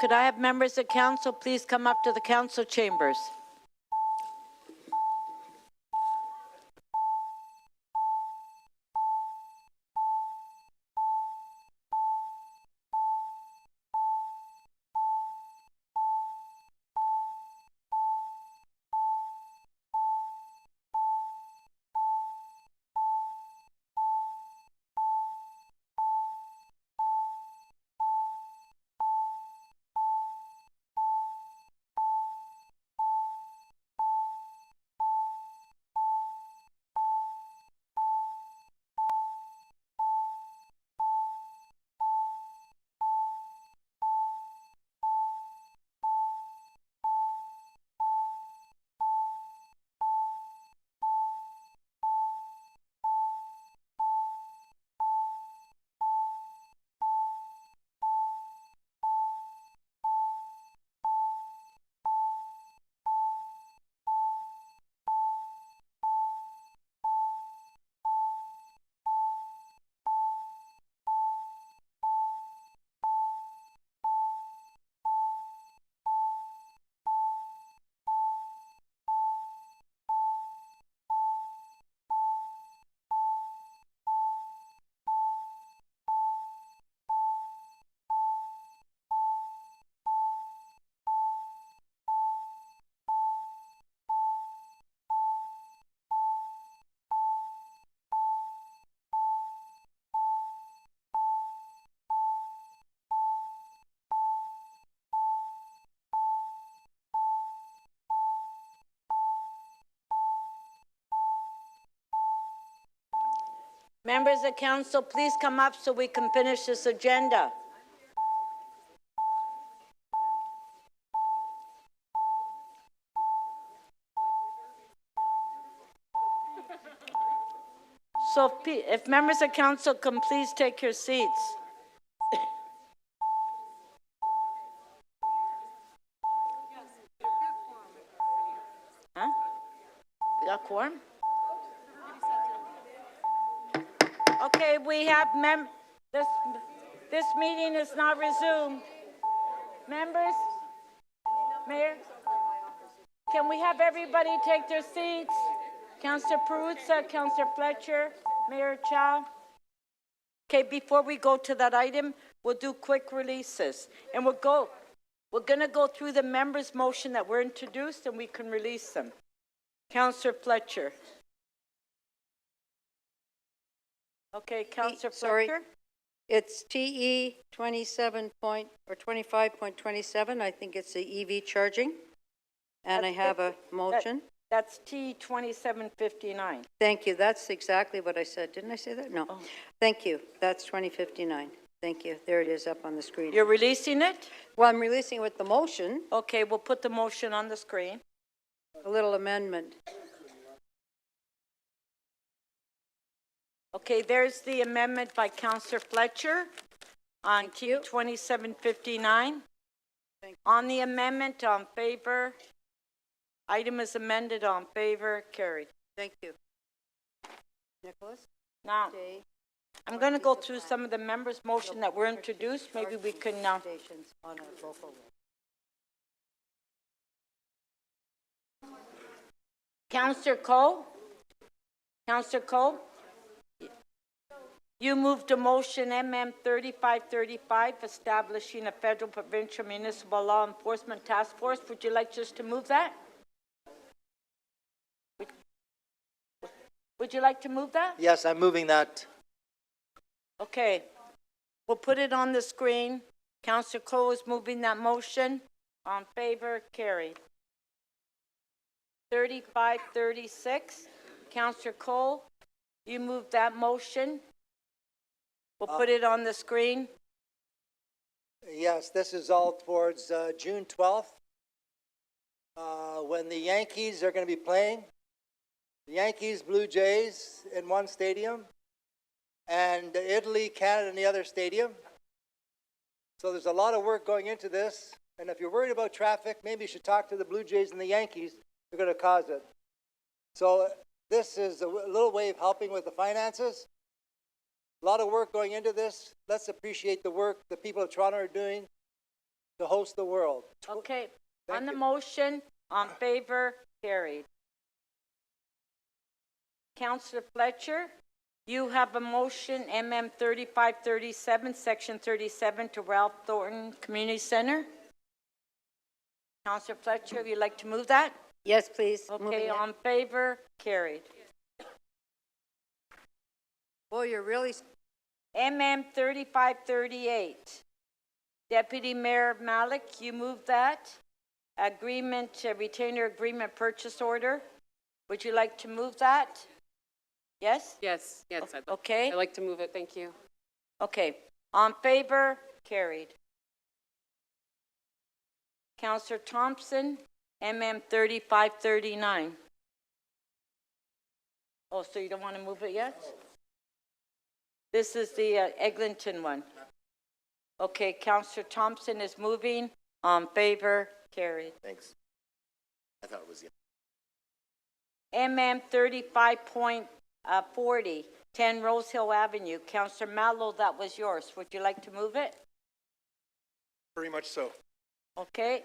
Could I have members of council please come up to the council chambers? Members of council, please come up so we can finish this agenda. So if members of council can please take your seats. Huh? We got quorum? Okay, we have this meeting is not resumed. Members, Mayor, can we have everybody take their seats? Councillor Peruzza, Councillor Fletcher, Mayor Chow. Okay, before we go to that item, we'll do quick releases. And we're going to go through the members' motion that were introduced and we can release them. Councillor Fletcher. Okay, Councillor Fletcher. Sorry, it's TE 25.27. I think it's the EV charging. And I have a motion. That's T 2759. Thank you. That's exactly what I said. Didn't I say that? No. Oh. Thank you. That's 2059. Thank you. There it is up on the screen. You're releasing it? Well, I'm releasing with the motion. Okay, we'll put the motion on the screen. A little amendment. Okay, there's the amendment by Councillor Fletcher on T 2759. On the amendment, on favor. Item is amended, on favor, carried. Thank you. Nicholas? Now, I'm going to go through some of the members' motion that were introduced. Maybe we can on a local Councillor Coe? Councillor Coe? You moved a motion MM 3535 establishing a federal, provincial, municipal law enforcement task force. Would you like just to move that? Would you like to move that? Yes, I'm moving that. Okay. We'll put it on the screen. Councillor Coe is moving that motion. On favor, carried. 3536. Councillor Coe, you moved that motion. We'll put it on the screen. Yes, this is all towards June 12th, when the Yankees are going to be playing. The Yankees, Blue Jays in one stadium, and Italy, Canada in the other stadium. So there's a lot of work going into this, and if you're worried about traffic, maybe you should talk to the Blue Jays and the Yankees. They're going to cause it. So this is a little way of helping with the finances. A lot of work going into this. Let's appreciate the work the people of Toronto are doing. to host the world. Okay, Thank on the you. motion, on favor, carried. Councillor Fletcher, you have a motion, MM 3537, Section 37, to Ralph Thornton Community Center. Councillor Fletcher, would you like to move that? Yes, please. Okay, Moving it. on favor, carried. Boy, you're really, MM 3538, Deputy Mayor Malik, you move that. Agreement, retainer agreement purchase order. Would you like to move that? Yes? Yes, Okay. I'd like to move it, thank you. Okay, on favor, carried. Councillor Thompson, MM 3539. Oh, so you don't want to move it yet? This is the Eglinton one. Okay, Councillor Thompson is moving, on favor, carried. Thanks. I thought it was the. MM 35.40, 10 Rose Hill Avenue. Councillor Mallow, that was yours. Would you like to move it? Very much so. Okay.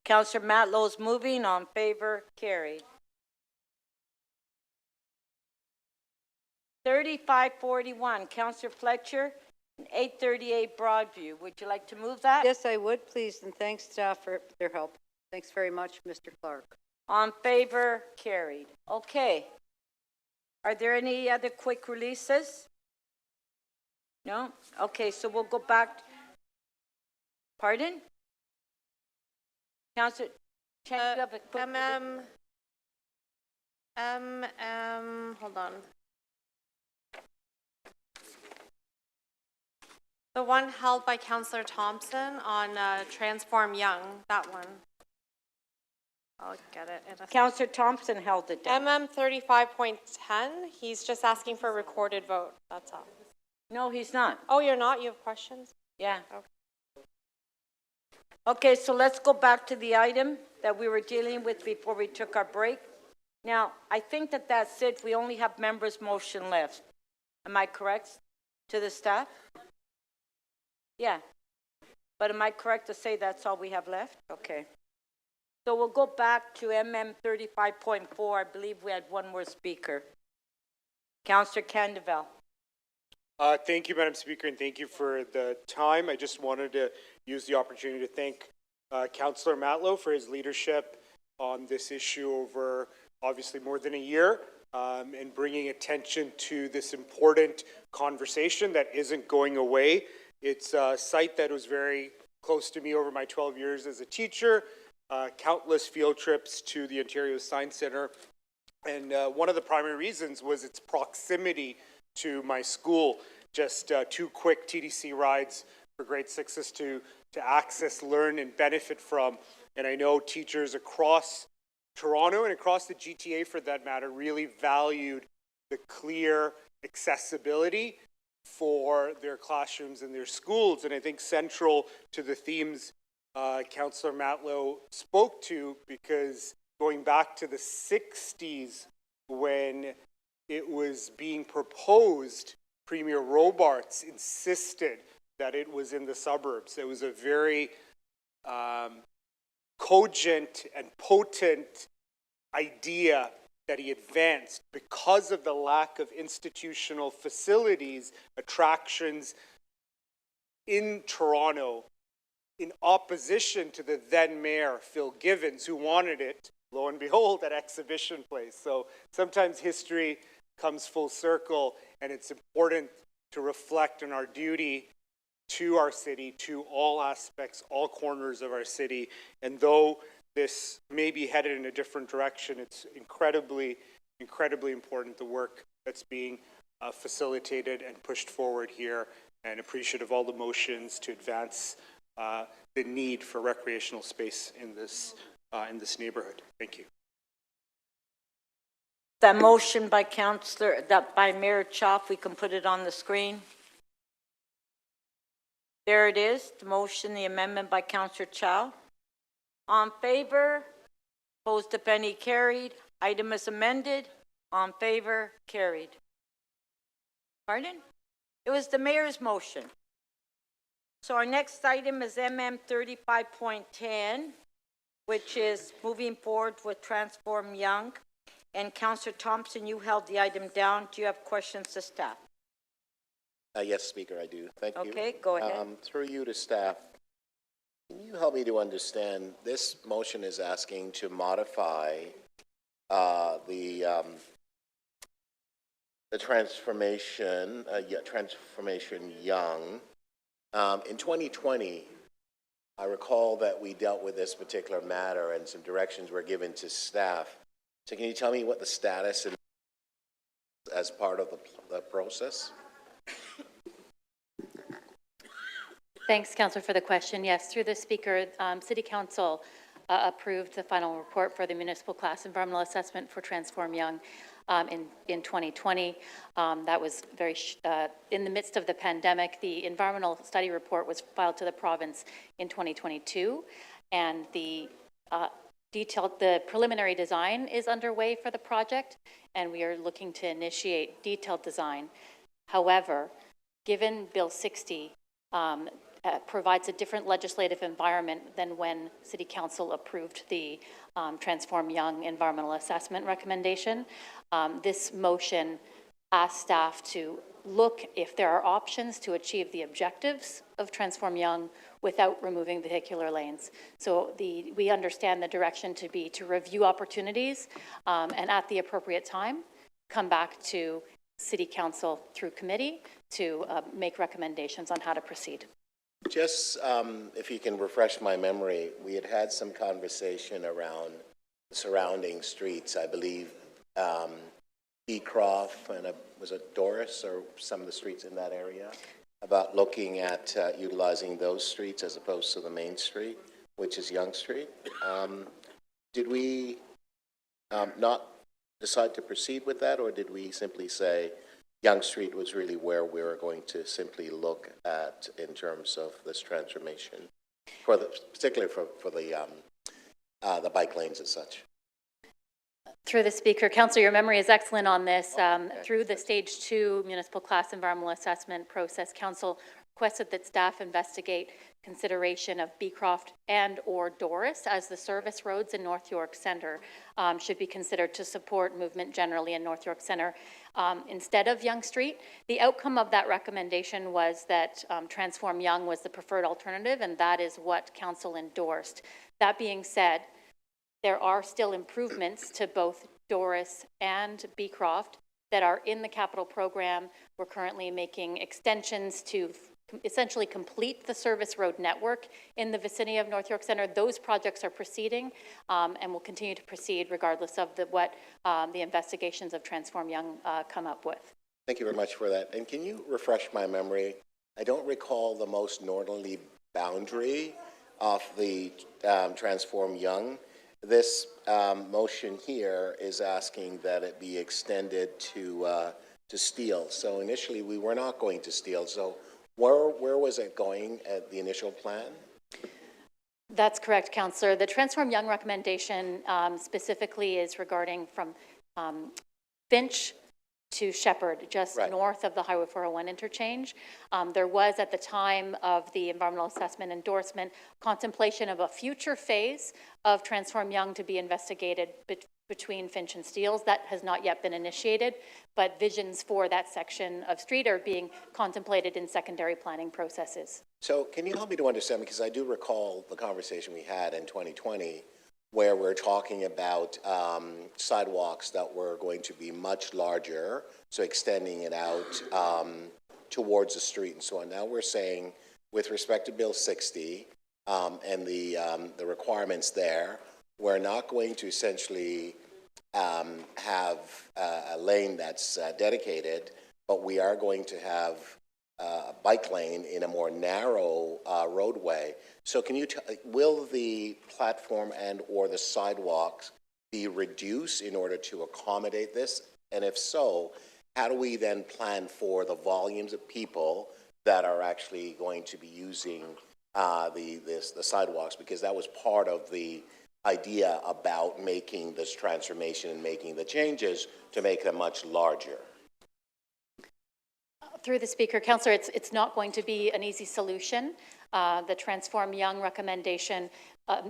Councillor Matlow's moving, on favor, carried. 3541, Councillor Fletcher, 838 Broadview. Would you like to move that? yes, I would, please, and thanks, staff, for their help. Thanks very much, Mr. Clark. On favor, carried. Okay. Are there any other quick releases? No? Okay, so we'll go back. Pardon? Councillor Chen, you have a quick hold on. The one held by Councillor Thompson on Transform Young, that one. I'll get it in a second. Councillor Thompson held it down. MM 35.10, he's just asking for a recorded vote, that's all. No, he's not. Oh, you're not? You have questions? Yeah. Okay. Okay, so let's go back to the item that we were dealing with before we took our break. Now, I think that that's it. We only have members' motion left. Am I correct to the staff? Yeah. But am I correct to say that's all we have left? Okay. So we'll go back to MM 35.4. I believe we had one more speaker. Councillor Candeval. Thank you, Madam Speaker, and thank you for the time. I just wanted to use the opportunity to thank Councillor Matlow for his leadership on this issue over obviously more than a year, and bringing attention to this important conversation that isn't going away. It's a site that was very close to me over my 12 years as a teacher, countless field trips to the Ontario Science Centre, and one of the primary reasons was its proximity to my school. Just 2 quick TDC rides for grade 6s to access, learn, and benefit from. And I know teachers across Toronto and across the GTA, for that matter, really valued the clear accessibility for their classrooms and their schools. And I think central to the themes Councillor Matlow spoke to, because going back to the 60s when it was being proposed, Premier Robarts insisted that it was in the suburbs. It was a very cogent and potent idea that he advanced because of the lack of institutional facilities, attractions in Toronto, in opposition to the then mayor, Phil Givens, who wanted it, lo and behold, at Exhibition Place. So sometimes history comes full circle, and it's important to reflect on our duty to our city, to all aspects, all corners of our city. And though this may be headed in a different direction, it's incredibly, incredibly important, the work that's being facilitated and pushed forward here, and appreciative of all the motions to advance the need for recreational space in this neighborhood. Thank you. That motion by by Mayor Choff, we can put it on the screen. There it is, the motion, the amendment by Councillor Chow. On favor, opposed if any, carried. Item is amended. On favor, carried. Pardon? It was the mayor's motion. So our next item is MM 35.10, which is moving forward with Transform Young. And Councillor Thompson, you held the item down. Do you have questions to staff? Yes, Speaker, I do. Thank you. Okay, go ahead. Through you to staff, can you help me to understand, this motion is asking to modify the transformation, Transformation Young. In 2020, I recall that we dealt with this particular matter and some directions were given to staff. So can you tell me what the status is as part of the process? Thanks, Councillor, for the question. Yes, through the Speaker, City Council approved the final report for the municipal class environmental assessment for Transform Young in 2020. That was very, in the midst of the pandemic. The environmental study report was filed to the province in 2022, and the preliminary design is underway for the project, and we are looking to initiate detailed design. However, given Bill 60, provides a different legislative environment than when City Council approved the Transform Young environmental assessment recommendation. This motion asks staff to look if there are options to achieve the objectives of Transform Young without removing vehicular lanes. So we understand the direction to be to review opportunities and at the appropriate time, come back to City Council through committee to make recommendations on how to proceed. Just if you can refresh my memory, we had some conversation around the surrounding streets. I believe Beecroft and was it Doris or some of the streets in that area, about looking at utilizing those streets as opposed to the main street, which is Yonge Street. Did we not decide to proceed with that, or did we simply say Yonge Street was really where we were going to simply look at in terms of this transformation, particularly for the bike lanes and such? Through the Speaker, Councillor, your memory is excellent on this. Through the Stage 2 municipal class environmental assessment process, Council requested that staff investigate consideration of Beecroft and or Doris as the service roads in North York Centre should be considered to support movement generally in North York Centre instead of Yonge Street. The outcome of that recommendation was that Transform Yonge was the preferred alternative, and that is what Council endorsed. That being said, there are still improvements to both Doris and Beecroft that are in the capital program. We're currently making extensions to essentially complete the service road network in the vicinity of North York Centre. Those projects are proceeding and will continue to proceed regardless of what the investigations of Transform Young come up with. Thank you very much for that. And can you refresh my memory? I don't recall the most northerly boundary of the Transform Young. This motion here is asking that it be extended to Steele. So initially we were not going to Steele. So where was it going at the initial plan? That's correct, Councillor. The Transform Young recommendation specifically is regarding from Finch to Shepherd, just north of the Highway 401 interchange. There was, at the time of the environmental assessment endorsement, contemplation of a future phase of Transform Young to be investigated between Finch and Steeles. That has not yet been initiated, but visions for that section of street are being contemplated in secondary planning processes. So can you help me to understand, because I do recall the conversation we had in 2020 where we're talking about sidewalks that were going to be much larger, so extending it out towards the street and so on. Now we're saying, with respect to Bill 60 and the requirements there, we're not going to essentially have a lane that's dedicated, but we are going to have a bike lane in a more narrow roadway. So can you will the platform and or the sidewalks be reduced in order to accommodate this? And if so, how do we then plan for the volumes of people that are actually going to be using the sidewalks? Because that was part of the idea about making this transformation and making the changes to make them much larger. Through the Speaker, Councillor, it's not going to be an easy solution. The Transform Young recommendation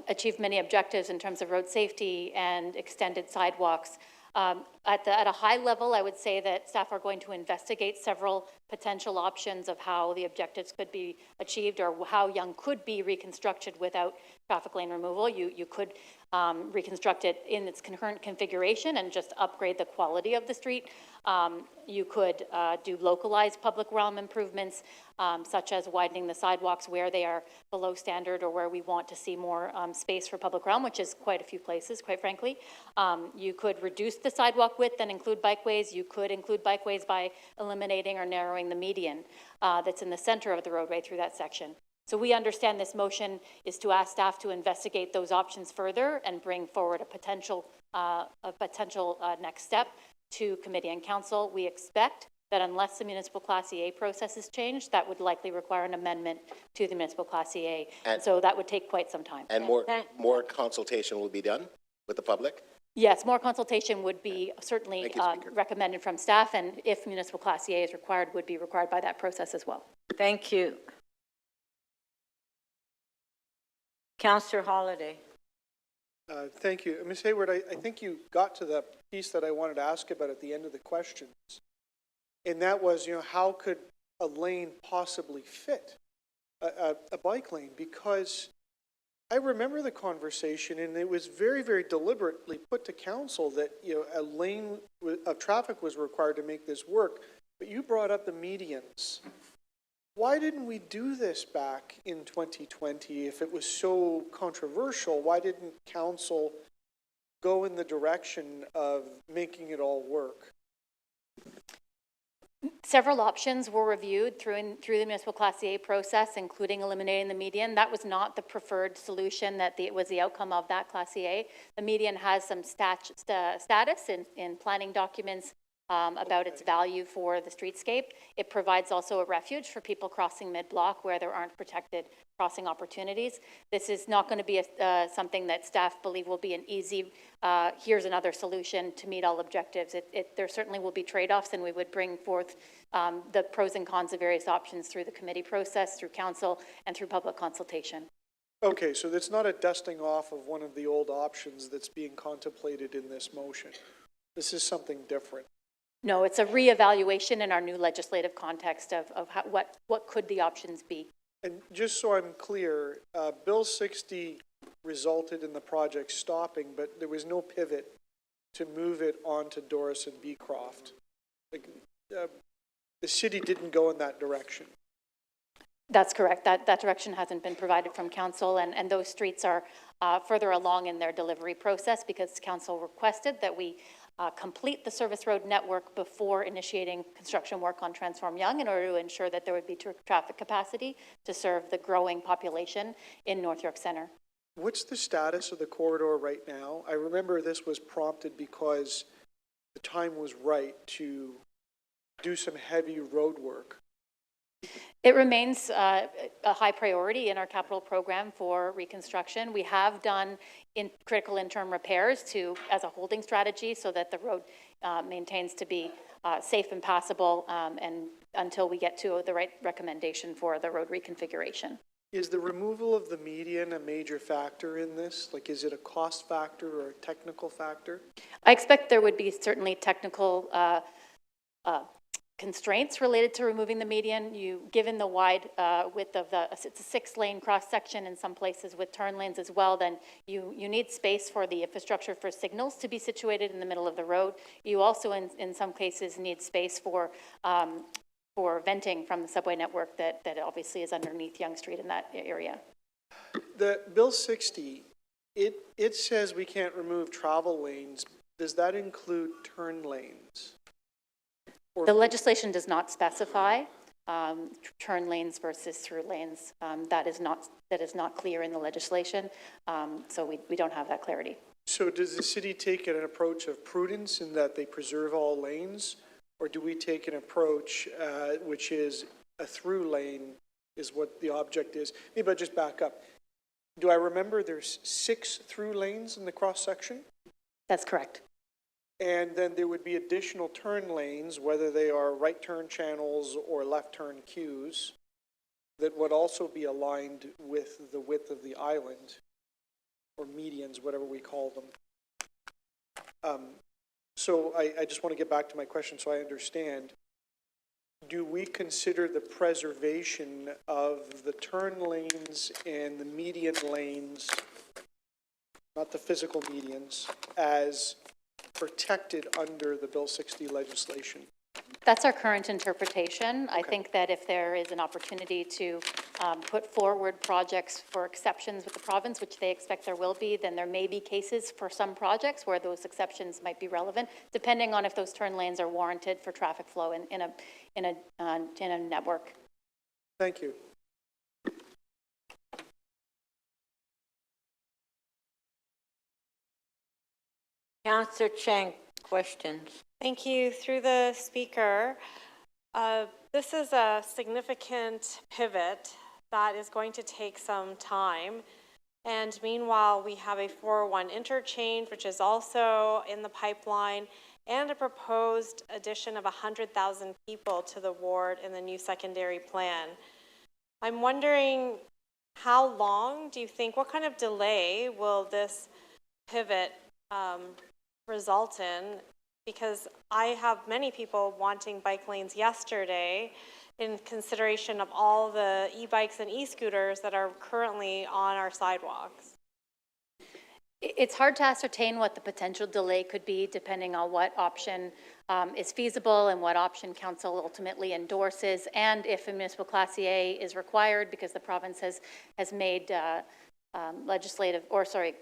achieved many objectives in terms of road safety and extended sidewalks. At a high level, I would say that staff are going to investigate several potential options of how the objectives could be achieved or how Young could be reconstructed without traffic lane removal. You could reconstruct it in its current configuration and just upgrade the quality of the street. You could do localized public realm improvements, such as widening the sidewalks where they are below standard or where we want to see more space for public realm, which is quite a few places, quite frankly. You could reduce the sidewalk width and include bikeways. You could include bikeways by eliminating or narrowing the median that's in the center of the roadway through that section. So we understand this motion is to ask staff to investigate those options further and bring forward a potential next step to committee and council. We expect that unless the municipal Class EA process is changed, that would likely require an amendment to the municipal Class EA. And so that would take quite some time. And more consultation will be done with the public? Yes, more consultation would be certainly recommended from staff, and if municipal Class EA is required, would be required by that process as well. Thank you. Councillor Holiday. Thank you. Ms. Hayward, I think you got to the piece that I wanted to ask about at the end of the questions. And that was, how could a lane possibly fit a bike lane? Because I remember the conversation, and it was very, very deliberately put to council that, a lane of traffic was required to make this work. But you brought up the medians. Why didn't we do this back in 2020 if it was so controversial? Why didn't council go in the direction of making it all work? Several options were reviewed through the municipal Class EA process, including eliminating the median. That was not the preferred solution. It was the outcome of that Class EA. The median has some status in planning documents about its value for the streetscape. It provides also a refuge for people crossing mid-block where there aren't protected crossing opportunities. This is not going to be something that staff believe will be an easy, here's another solution to meet all objectives. There certainly will be trade-offs, and we would bring forth the pros and cons of various options through the committee process, through council, and through public consultation. Okay, so that's not a dusting off of one of the old options that's being contemplated in this motion. This is something different. No, it's a reevaluation in our new legislative context of what could the options be. And just so I'm clear, Bill 60 resulted in the project stopping, but there was no pivot to move it onto Doris and Beecroft. The city didn't go in that direction. That's correct. That direction hasn't been provided from council, and those streets are further along in their delivery process because council requested that we complete the service road network before initiating construction work on Transform Young in order to ensure that there would be traffic capacity to serve the growing population in North York Centre. What's the status of the corridor right now? I remember this was prompted because the time was right to do some heavy road work. It remains a high priority in our capital program for reconstruction. We have done critical interim repairs as a holding strategy so that the road maintains to be safe and passable and until we get to the right recommendation for the road reconfiguration. Is the removal of the median a major factor in this? Like, is it a cost factor or a technical factor? I expect there would be certainly technical constraints related to removing the median. Given the wide width of it's a 6-lane cross section in some places with turn lanes as well, then you need space for the infrastructure for signals to be situated in the middle of the road. You also in some cases need space for venting from the subway network that obviously is underneath Yonge Street in that area. The Bill 60, it says we can't remove travel lanes. Does that include turn lanes? The legislation does not specify turn lanes versus through lanes. That is not clear in the legislation, so we don't have that clarity. So does the city take an approach of prudence in that they preserve all lanes, or do we take an approach which is a through lane is what the object is? Maybe I'll just back up. Do I remember there's 6 through lanes in the cross section? That's correct. And then there would be additional turn lanes, whether they are right turn channels or left turn queues, that would also be aligned with the width of the island, or medians, whatever we call them. So I just want to get back to my question so I understand. Do we consider the preservation of the turn lanes and the median lanes, not the physical medians, as protected under the Bill 60 legislation? That's our current interpretation. I think that if there is an opportunity to put forward projects for exceptions with the province, which they expect there will be, then there may be cases for some projects where those exceptions might be relevant, depending on if those turn lanes are warranted for traffic flow in a network. Thank you. Councillor Chang, questions. Thank you. Through the speaker, this is a significant pivot that is going to take some time. And meanwhile, we have a 401 interchange, which is also in the pipeline, and a proposed addition of 100,000 people to the ward in the new secondary plan. I'm wondering, how long do you think, what kind of delay will this pivot result in? Because I have many people wanting bike lanes yesterday in consideration of all the e-bikes and e-scooters that are currently on our sidewalks. It's hard to ascertain what the potential delay could be depending on what option is feasible and what option council ultimately endorses, and if a municipal Class A is required, because the province has made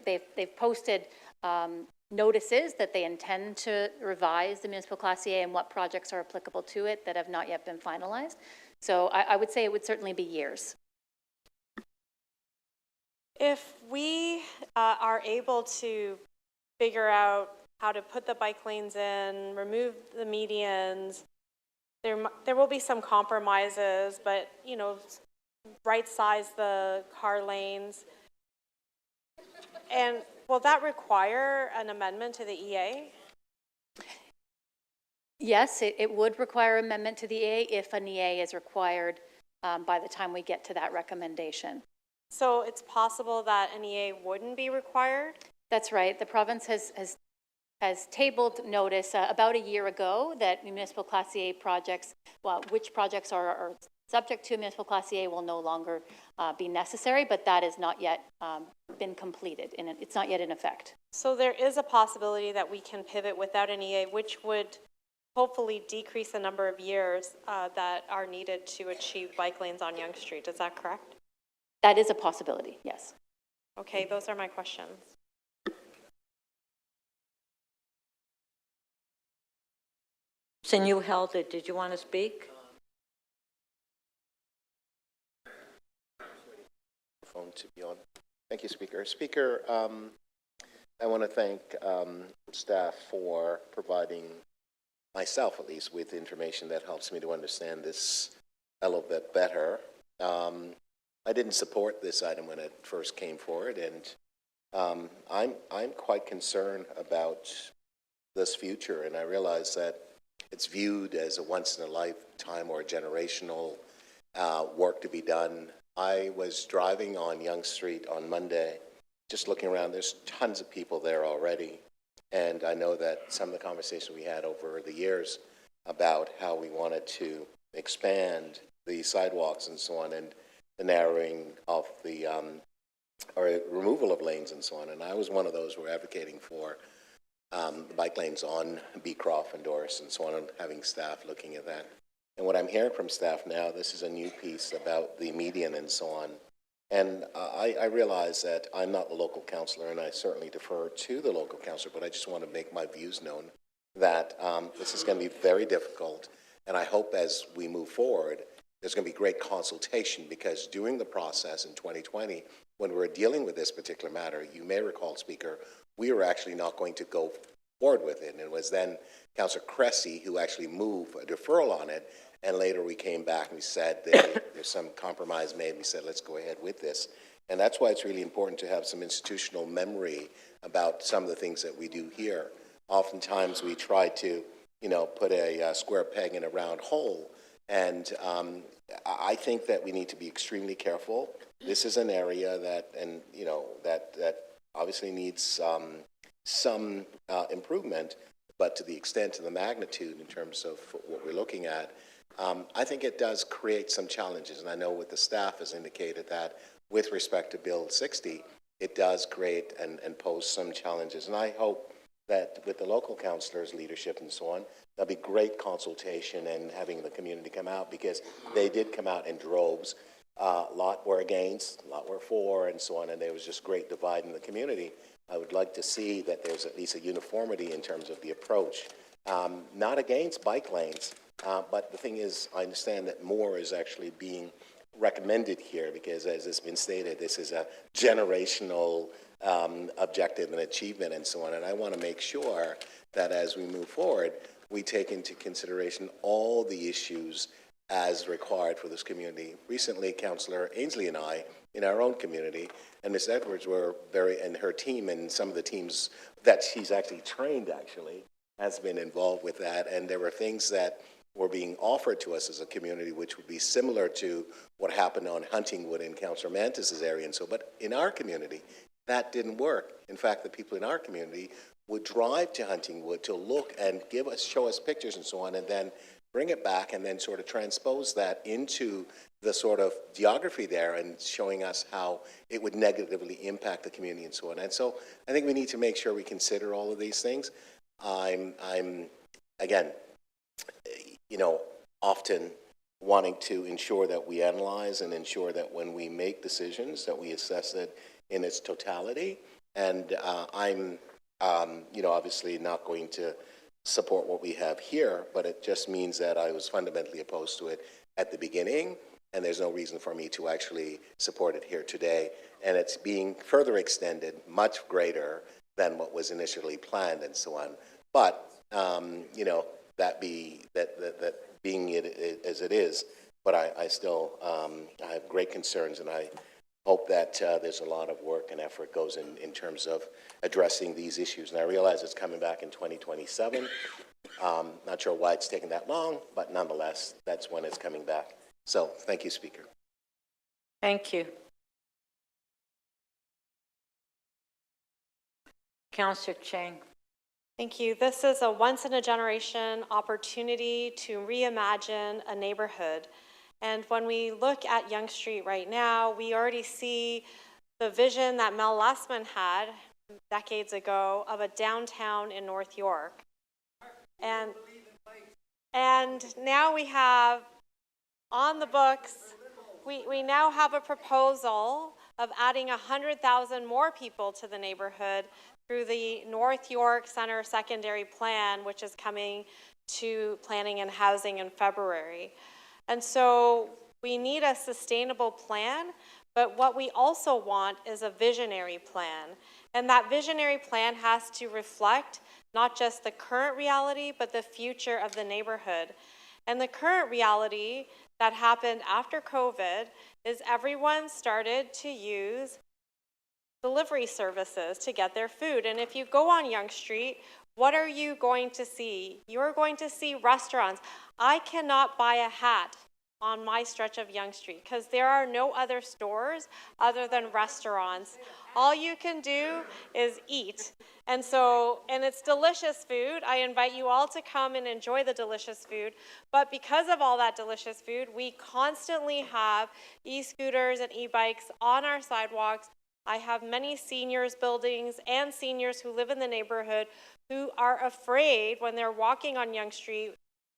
they've posted notices that they intend to revise the municipal Class A and what projects are applicable to it that have not yet been finalized. So I would say it would certainly be years. If we are able to figure out how to put the bike lanes in, remove the medians, there will be some compromises, but, you know, right size the car lanes. And will that require an amendment to the EA? Yes, it would require amendment to the EA if an EA is required by the time we get to that recommendation. So it's possible that an EA wouldn't be required? That's right. The province has tabled notice about a year ago that municipal Class A projects, well, which projects are subject to municipal Class A will no longer be necessary, but that has not yet been completed. It's not yet in effect. So there is a possibility that we can pivot without an EA, which would hopefully decrease the number of years that are needed to achieve bike lanes on Yonge Street. Is that correct? That is a possibility, yes. Okay, those are my questions. Since you held it, did you want to speak? Phone to be on. Thank you, Speaker. Speaker, I want to thank staff for providing myself, at least, with information that helps me to understand this a little bit better. I didn't support this item when it first came forward, and I'm quite concerned about this future, and I realize that it's viewed as a once-in-a-lifetime or a generational work to be done. I was driving on Yonge Street on Monday, just looking around. There's tons of people there already, and I know that some of the conversation we had over the years about how we wanted to expand the sidewalks and so on, and the narrowing of the or removal of lanes and so on. And I was one of those who were advocating for the bike lanes on Beecroft and Doris and so on, and having staff looking at that. And what I'm hearing from staff now, this is a new piece about the median and so on. And I realize that I'm not the local councillor, and I certainly defer to the local councillor, but I just want to make my views known that this is going to be very difficult. And I hope as we move forward, there's going to be great consultation, because during the process in 2020, when we were dealing with this particular matter, you may recall, Speaker, we were actually not going to go forward with it. And it was then Councillor Cressy who actually moved a deferral on it. And later we came back and we said that there's some compromise made. We said, let's go ahead with this. And that's why it's really important to have some institutional memory about some of the things that we do here. oftentimes we try to, put a square peg in a round hole. And I think that we need to be extremely careful. This is an area that, that obviously needs some improvement, but to the extent and the magnitude in terms of what we're looking at, I think it does create some challenges. And I know what the staff has indicated that with respect to Bill 60, it does create and pose some challenges. And I hope that with the local councillors' leadership and so on, there'll be great consultation and having the community come out, because they did come out in droves. A lot were against, a lot were for, and so on, and there was just great divide in the community. I would like to see that there's at least a uniformity in terms of the approach. Not against bike lanes, but the thing is, I understand that more is actually being recommended here, because as has been stated, this is a generational objective and achievement and so on. And I want to make sure that as we move forward, we take into consideration all the issues as required for this community. Recently, Councillor Ainsley and I, in our own community, and Ms. Edwards were and her team and some of the teams that she's actually trained has been involved with that. And there were things that were being offered to us as a community which would be similar to what happened on Huntingwood in Councillor Mantis's area and so, but in our community, that didn't work. In fact, the people in our community would drive to Huntingwood to look and show us pictures and so on, and then bring it back and then sort of transpose that into the sort of geography there and showing us how it would negatively impact the community and so on. And so I think we need to make sure we consider all of these things. I'm again, often wanting to ensure that we analyze and ensure that when we make decisions that we assess it in its totality. And I'm, obviously not going to support what we have here, but it just means that I was fundamentally opposed to it at the beginning, and there's no reason for me to actually support it here today. And it's being further extended, much greater than what was initially planned and so on. But, that being it as it is, but I still I have great concerns, and I hope that there's a lot of work and effort goes in terms of addressing these issues. And I realize it's coming back in 2027. Not sure why it's taken that long, but nonetheless, that's when it's coming back. So thank you, Speaker. Thank you. Councillor Chang. Thank you. This is a once-in-a-generation opportunity to reimagine a neighborhood. And when we look at Yonge Street right now, we already see the vision that Mel Lessman had decades ago of a downtown in North York. And now we have on the books, we now have a proposal of adding 100,000 more people to the neighborhood through the North York Center Secondary Plan, which is coming to Planning and Housing in February. And so we need a sustainable plan, but what we also want is a visionary plan. And that visionary plan has to reflect not just the current reality, but the future of the neighborhood. And the current reality that happened after COVID is everyone started to use delivery services to get their food. And if you go on Yonge Street, what are you going to see? You're going to see restaurants. I cannot buy a hat on my stretch of Yonge Street because there are no other stores other than restaurants. All you can do is eat. And it's delicious food. I invite you all to come and enjoy the delicious food. But because of all that delicious food, we constantly have e-scooters and e-bikes on our sidewalks. I have many seniors buildings and seniors who live in the neighborhood who are afraid when they're walking on Yonge Street,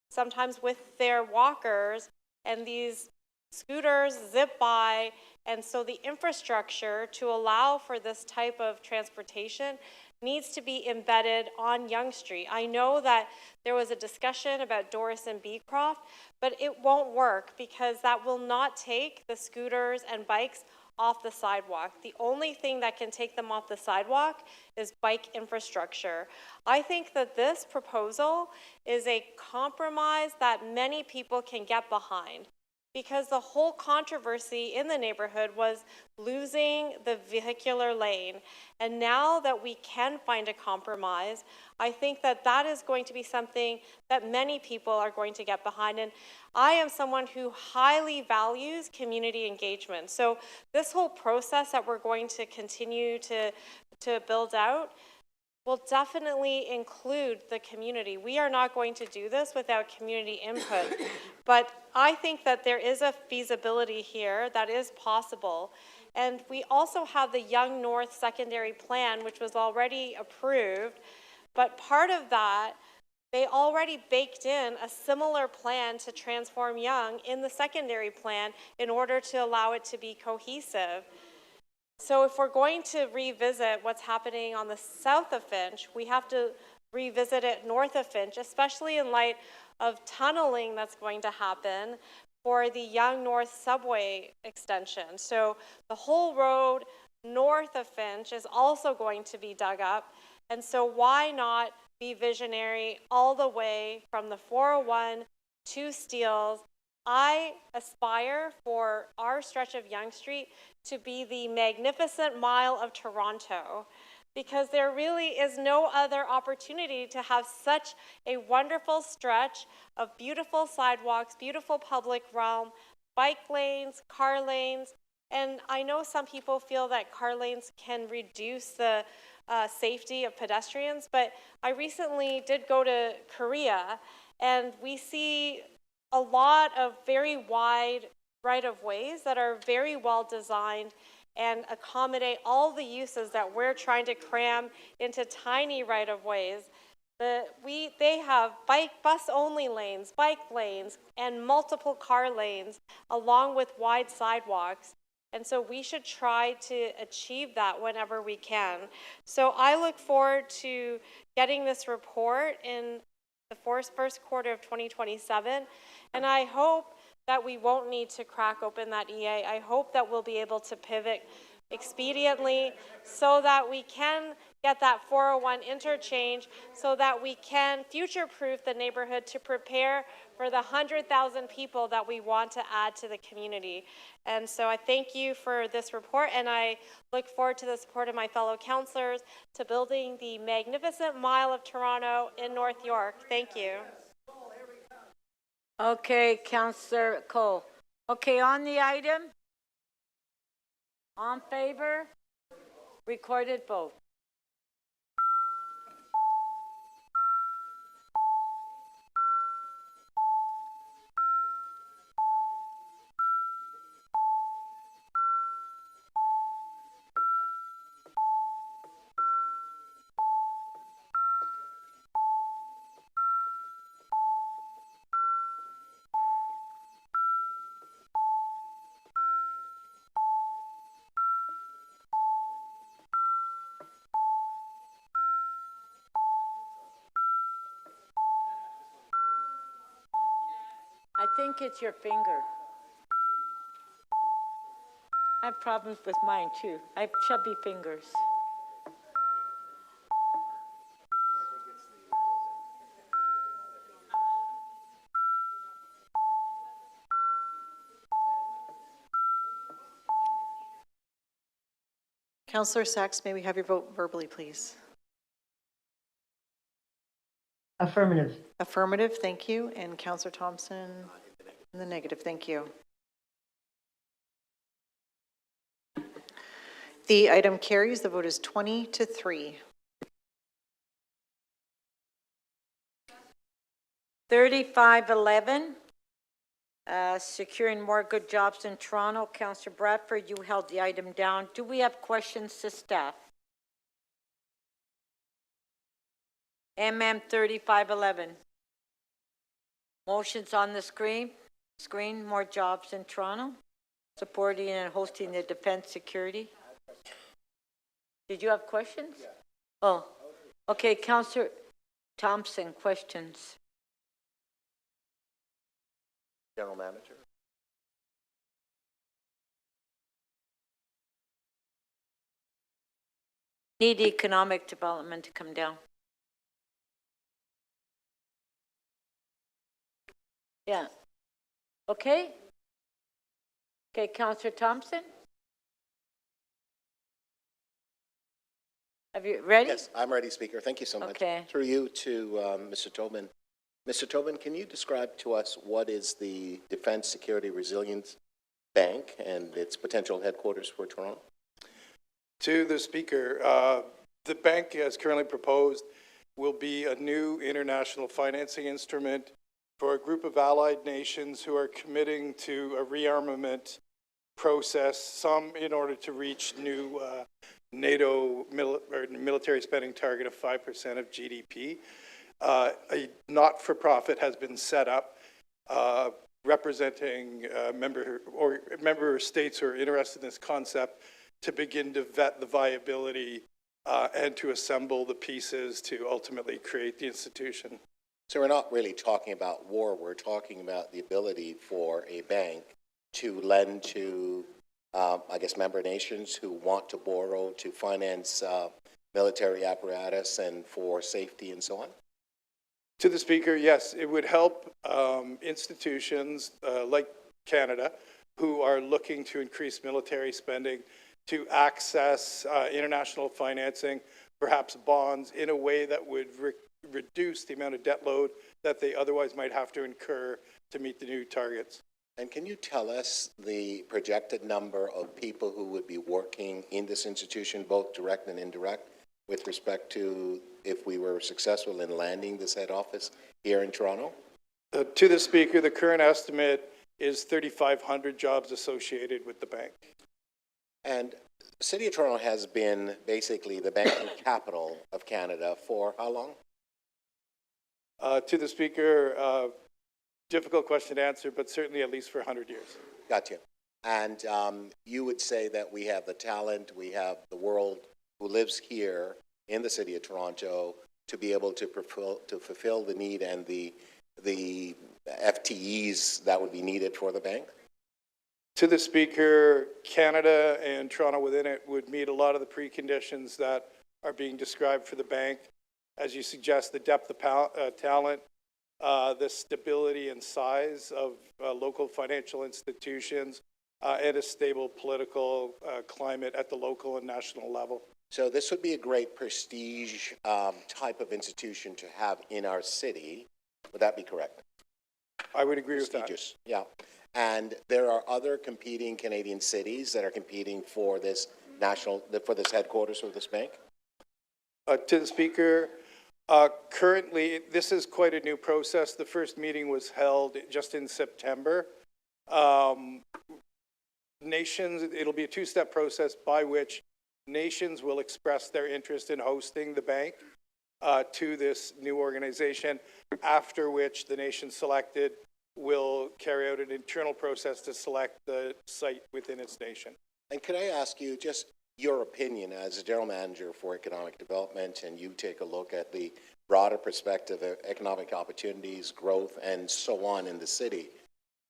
sometimes with their walkers, and these scooters zip by. And so the infrastructure to allow for this type of transportation needs to be embedded on Yonge Street. I know that there was a discussion about Doris and Beecroft, but it won't work because that will not take the scooters and bikes off the sidewalk. The only thing that can take them off the sidewalk is bike infrastructure. I think that this proposal is a compromise that many people can get behind. because the whole controversy in the neighborhood was losing the vehicular lane. And now that we can find a compromise, I think that that is going to be something that many people are going to get behind. And I am someone who highly values community engagement. So this whole process that we're going to continue to build out will definitely include the community. We are not going to do this without community input, but I think that there is a feasibility here that is possible. And we also have the Young North Secondary Plan, which was already approved, but part of that, they already baked in a similar plan to transform Young in the secondary plan in order to allow it to be cohesive. So if we're going to revisit what's happening on the south of Finch, we have to revisit it north of Finch, especially in light of tunneling that's going to happen for the Young North subway extension. So the whole road north of Finch is also going to be dug up. And so why not be visionary all the way from the 401 to Steeles? I aspire for our stretch of Yonge Street to be the magnificent mile of Toronto, because there really is no other opportunity to have such a wonderful stretch of beautiful sidewalks, beautiful public realm, bike lanes, car lanes, and I know some people feel that car lanes can reduce the safety of pedestrians, but I recently did go to Korea, and we see a lot of very wide right-of-ways that are very well designed and accommodate all the uses that we're trying to cram into tiny right-of-ways. They have bus-only lanes, bike lanes, and multiple car lanes, along with wide sidewalks. And so we should try to achieve that whenever we can. So I look forward to getting this report in the first quarter of 2027. And I hope that we won't need to crack open that EA. I hope that we'll be able to pivot expediently so that we can get that 401 interchange, so that we can future-proof the neighborhood to prepare for the 100,000 people that we want to add to the community. And so I thank you for this report, and I look forward to the support of my fellow councillors to building the magnificent Mile of Toronto in North York. Thank you. Okay, Councillor Cole. Okay, on the item? On favor? Recorded vote. I think it's your finger. I have problems with mine too. I have chubby fingers. Councillor Sachs, may we have your vote verbally, please? Affirmative. Affirmative, thank you. And Councillor Thompson in the negative, thank you. The item carries. The vote is 20-3. 3511, securing more good jobs in Toronto. Councillor Bradford, you held the item down. Do we have questions to staff? MM 3511. Motions on the screen, more jobs in Toronto, supporting and hosting the defense security. Did you have questions? Oh, okay, Councillor Thompson, questions. General Manager. Need economic development to come down. Yeah. Okay. Okay, Councillor Thompson? Have you, ready? Yes, I'm ready, Speaker. Thank you so much. Okay. Through you to Mr. Tobin. Mr. Tobin, can you describe to us what is the Defense Security Resilience Bank and its potential headquarters for Toronto? To the Speaker, the bank, as currently proposed, will be a new international financing instrument for a group of allied nations who are committing to a rearmament process, some in order to reach new NATO military spending target of 5% of GDP. A not-for-profit has been set up representing member states who are interested in this concept to begin to vet the viability and to assemble the pieces to ultimately create the institution. So we're not really talking about war. We're talking about the ability for a bank to lend to, I guess, member nations who want to borrow to finance military apparatus and for safety and so on? To the Speaker, yes, it would help institutions like Canada who are looking to increase military spending to access international financing, perhaps bonds, in a way that would reduce the amount of debt load that they otherwise might have to incur to meet the new targets. And can you tell us the projected number of people who would be working in this institution, both direct and indirect, with respect to if we were successful in landing this head office here in Toronto? To the Speaker, the current estimate is 3,500 jobs associated with the bank. And the City of Toronto has been basically the banking capital of Canada for how long? To the Speaker, difficult question to answer, but certainly at least for 100 years. Gotcha. And you would say that we have the talent, we have the world who lives here in the City of Toronto to be able to fulfill the need and the FTEs that would be needed for the bank? To the Speaker, Canada and Toronto within it would meet a lot of the preconditions that are being described for the bank. As you suggest, the depth of talent, the stability and size of local financial institutions, and a stable political climate at the local and national level. So this would be a great prestige type of institution to have in our city. Would that be correct? I would agree with that. Prestigious, yeah. And there are other competing Canadian cities that are competing for this headquarters for this bank? To the Speaker, currently, this is quite a new process. The first meeting was held just in September. It'll be a two-step process by which nations will express their interest in hosting the bank to this new organization, after which the nation selected will carry out an internal process to select the site within its nation. And could I ask you just your opinion as a general manager for economic development, and you take a look at the broader perspective of economic opportunities, growth, and so on in the city.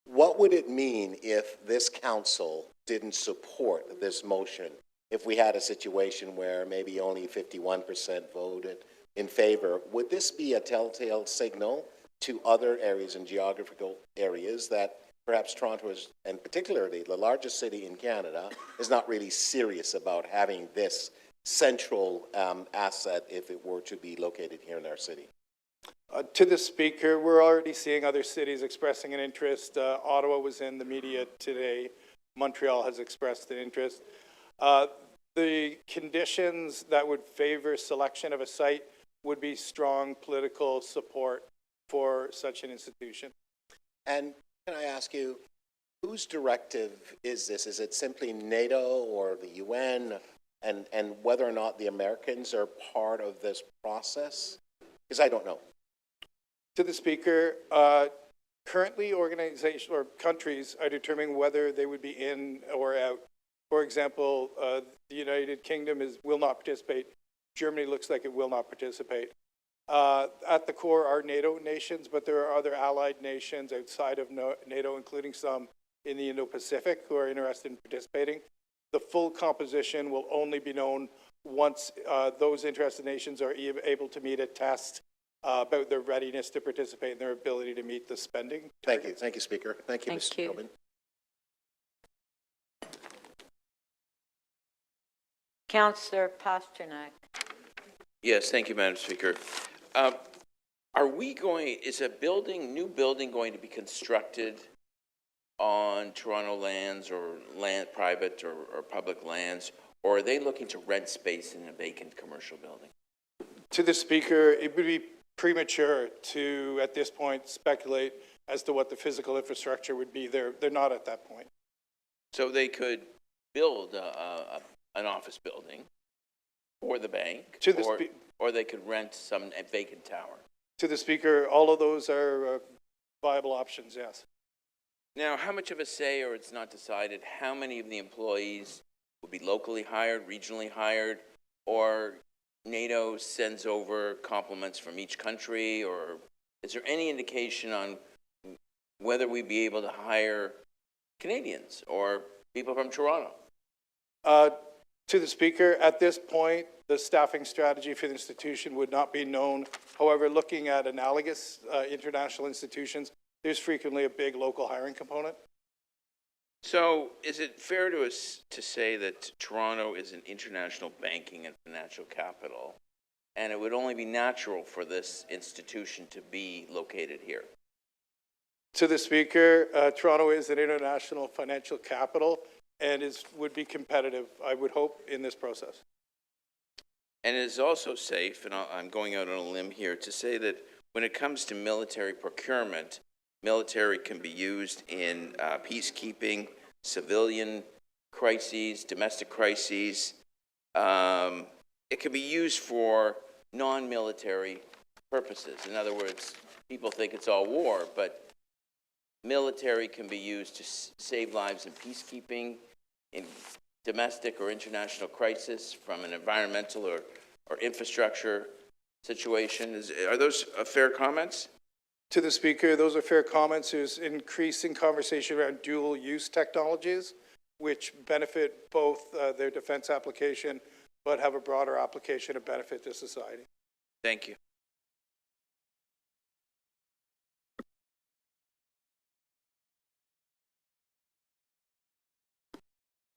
What would it mean if this council didn't support this motion? If we had a situation where maybe only 51% voted in favor, would this be a telltale signal to other areas and geographical areas that perhaps Toronto is, and particularly the largest city in Canada, is not really serious about having this central asset if it were to be located here in our city? To the Speaker, we're already seeing other cities expressing an interest. Ottawa was in the media today. Montreal has expressed an interest. The conditions that would favor selection of a site would be strong political support for such an institution. And can I ask you, whose directive is this? Is it simply NATO or the UN, and whether or not the Americans are part of this process? Because I don't know. To the Speaker, currently organizations or countries are determining whether they would be in or out. For example, the United Kingdom will not participate. Germany looks like it will not participate. At the core are NATO nations, but there are other allied nations outside of NATO, including some in the Indo-Pacific, who are interested in participating. The full composition will only be known once those interested nations are able to meet a test about their readiness to participate and their ability to meet the spending targets. Thank you, Speaker. Thank you, Mr. Tobin. Councillor Pasternak. Yes, thank you, Madam Speaker. Are we going, is a new building going to be constructed on Toronto lands or land, private or public lands, or are they looking to rent space in a vacant commercial building? To the Speaker, it would be premature to, at this point, speculate as to what the physical infrastructure would be. They're not at that point. So they could build an office building for the bank, or they could rent a vacant tower. To the Speaker, all of those are viable options, yes. Now, how much of a say, or it's not decided, how many of the employees will be locally hired, regionally hired, or NATO sends over complements from each country, or is there any indication on whether we'd be able to hire Canadians or people from Toronto? To the Speaker, at this point, the staffing strategy for the institution would not be known. However, looking at analogous international institutions, there's frequently a big local hiring component. So is it fair to us to say that Toronto is an international banking and financial capital, and it would only be natural for this institution to be located here? To the Speaker, Toronto is an international financial capital and would be competitive, I would hope, in this process. And it is also safe, and I'm going out on a limb here, to say that when it comes to military procurement, military can be used in peacekeeping, civilian crises, domestic crises. It can be used for non-military purposes. In other words, people think it's all war, but military can be used to save lives in peacekeeping, in domestic or international crisis, from an environmental or infrastructure situation. Are those fair comments? To the Speaker, those are fair comments. There's increasing conversation around dual-use technologies, which benefit both their defense application, but have a broader application of benefit to society. Thank you.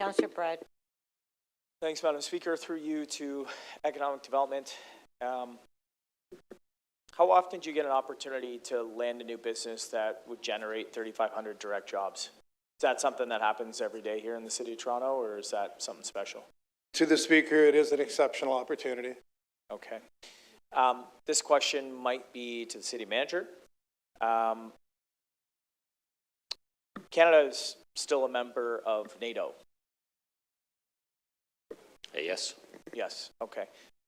Councillor Brad. Thanks, Madam Speaker. Through you to economic development. How often do you get an opportunity to land a new business that would generate 3,500 direct jobs? Is that something that happens every day here in the City of Toronto, or is that something special? To the Speaker, it is an exceptional opportunity. Okay. This question might be to the City Manager. Canada is still a member of NATO. Yes. Yes, okay.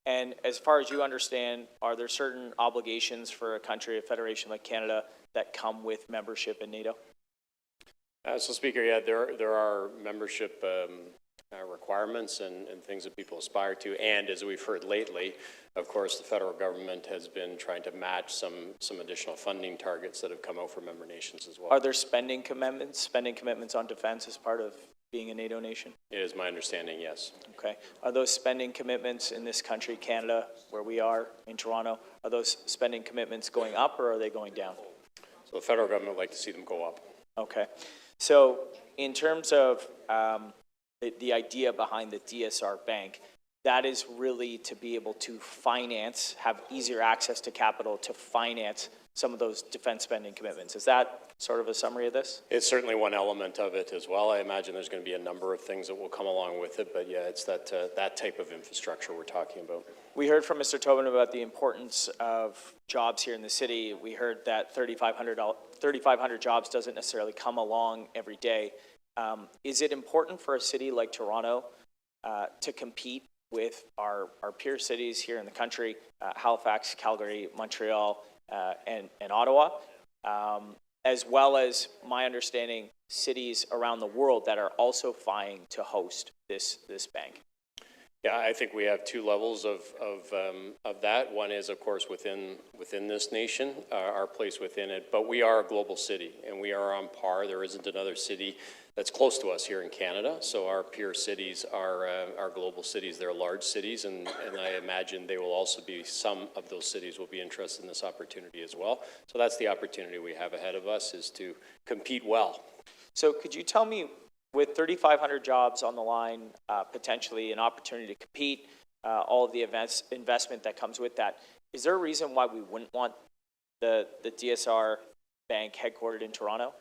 And as far as you understand, are there certain obligations for a country, a federation like Canada, that come with membership in NATO? So, Speaker, yeah, there are membership requirements and things that people aspire to. And as we've heard lately, of course, the federal government has been trying to match some additional funding targets that have come out for member nations as well. Are there spending commitments on defense as part of being a NATO nation? It is my understanding, yes. Okay. Are those spending commitments in this country, Canada, where we are in Toronto, are those spending commitments going up or are they going down? So the federal government would like to see them go up. Okay. So in terms of the idea behind the DSR Bank, that is really to be able to finance, have easier access to capital to finance some of those defense spending commitments. Is that sort of a summary of this? It's certainly one element of it as well. I imagine there's going to be a number of things that will come along with it, but yeah, it's that type of infrastructure we're talking about. We heard from Mr. Tobin about the importance of jobs here in the city. We heard that 3,500 jobs doesn't necessarily come along every day. Is it important for a city like Toronto to compete with our peer cities here in the country, Halifax, Calgary, Montreal, and Ottawa, as well as, my understanding, cities around the world that are also vying to host this bank? Yeah, I think we have two levels of that. One is, of course, within this nation, our place within it, but we are a global city, and we are on par. There isn't another city that's close to us here in Canada, so our peer cities are global cities. They're large cities, and I imagine they will also be, some of those cities will be interested in this opportunity as well. So that's the opportunity we have ahead of us, is to compete well. So could you tell me with 3,500 jobs on the line, potentially an opportunity to compete, all of the investment that comes with that, is there a reason why we wouldn't want the DSR bank headquartered in Toronto?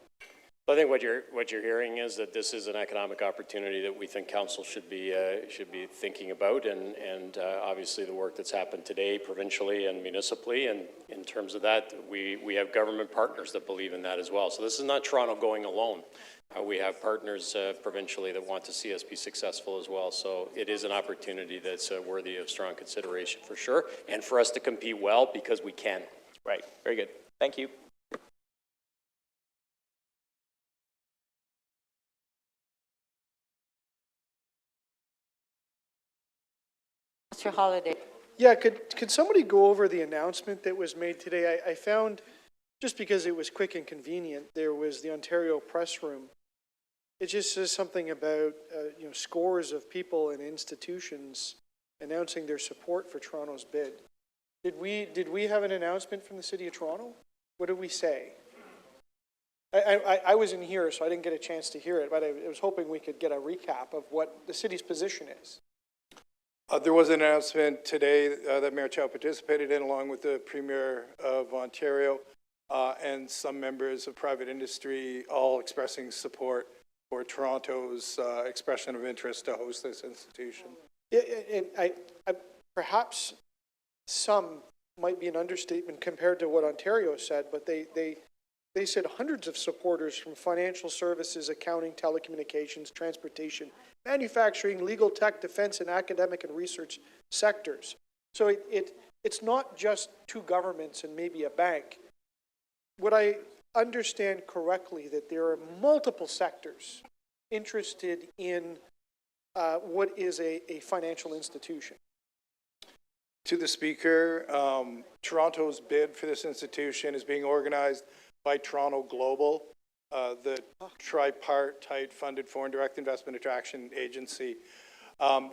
I think what you're hearing is that this is an economic opportunity that we think council should be thinking about, and obviously the work that's happened today provincially and municipally, and in terms of that, we have government partners that believe in that as well. So this is not Toronto going alone. We have partners provincially that want to see us be successful as well. So it is an opportunity that's worthy of strong consideration for sure, and for us to compete well because we can. Right. Very good. Thank you. Mr. Holliday. Yeah, could somebody go over the announcement that was made today? I found, just because it was quick and convenient, there was the Ontario Press Room. It just says something about, scores of people and institutions announcing their support for Toronto's bid. Did we have an announcement from the City of Toronto? What did we say? I wasn't here, so I didn't get a chance to hear it, but I was hoping we could get a recap of what the city's position is. There was an announcement today that Mayor Chow participated in, along with the Premier of Ontario and some members of private industry, all expressing support for Toronto's expression of interest to host this institution. And perhaps some might be an understatement compared to what Ontario said, but they said hundreds of supporters from financial services, accounting, telecommunications, transportation, manufacturing, legal tech, defense, and academic and research sectors. So it's not just two governments and maybe a bank. Would I understand correctly that there are multiple sectors interested in what is a financial institution? To the Speaker, Toronto's bid for this institution is being organized by Toronto Global, the tripartite funded foreign direct investment attraction agency.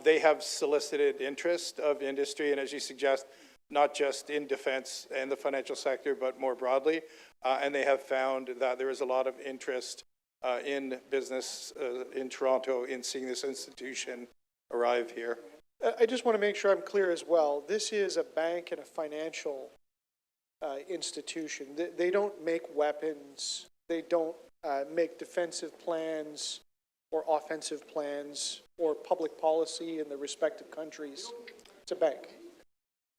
They have solicited interest of industry, and as you suggest, not just in defense and the financial sector, but more broadly. And they have found that there is a lot of interest in business in Toronto in seeing this institution arrive here. I just want to make sure I'm clear as well. This is a bank and a financial institution. They don't make weapons. They don't make defensive plans or offensive plans or public policy in the respective countries. It's a bank.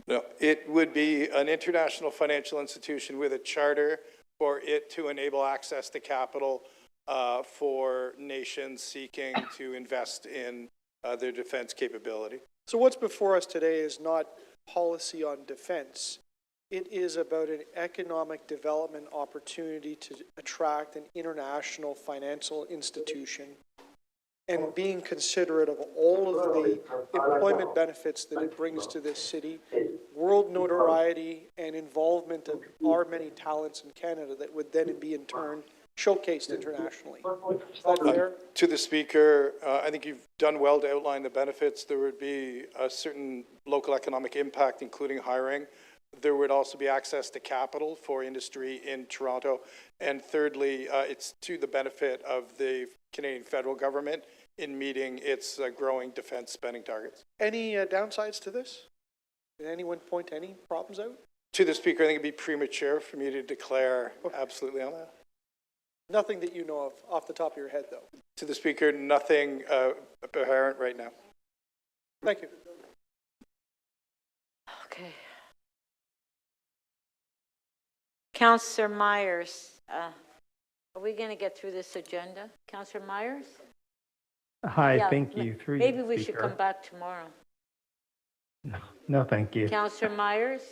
No, it would be an international financial institution with a charter for it to enable access to capital for nations seeking to invest in their defense capability. So what's before us today is not policy on defense. It is about an economic development opportunity to attract an international financial institution and being considerate of all of the employment benefits that it brings to this city, world notoriety, and involvement of our many talents in Canada that would then be in turn showcased internationally. Is that fair? To the Speaker, I think you've done well to outline the benefits. There would be a certain local economic impact, including hiring. There would also be access to capital for industry in Toronto. And thirdly, it's to the benefit of the Canadian federal government in meeting its growing defense spending targets. Any downsides to this? Did anyone point any problems out? To the Speaker, I think it'd be premature for me to declare absolutely on that. Nothing that you know of off the top of your head, though. To the Speaker, nothing apparent right now. Thank you. Okay. Councillor Myers, are we going to get through this agenda? Councillor Myers? Hi, Yeah, thank you. Through maybe you, we should Speaker. come back tomorrow. No, thank you. Councillor Myers?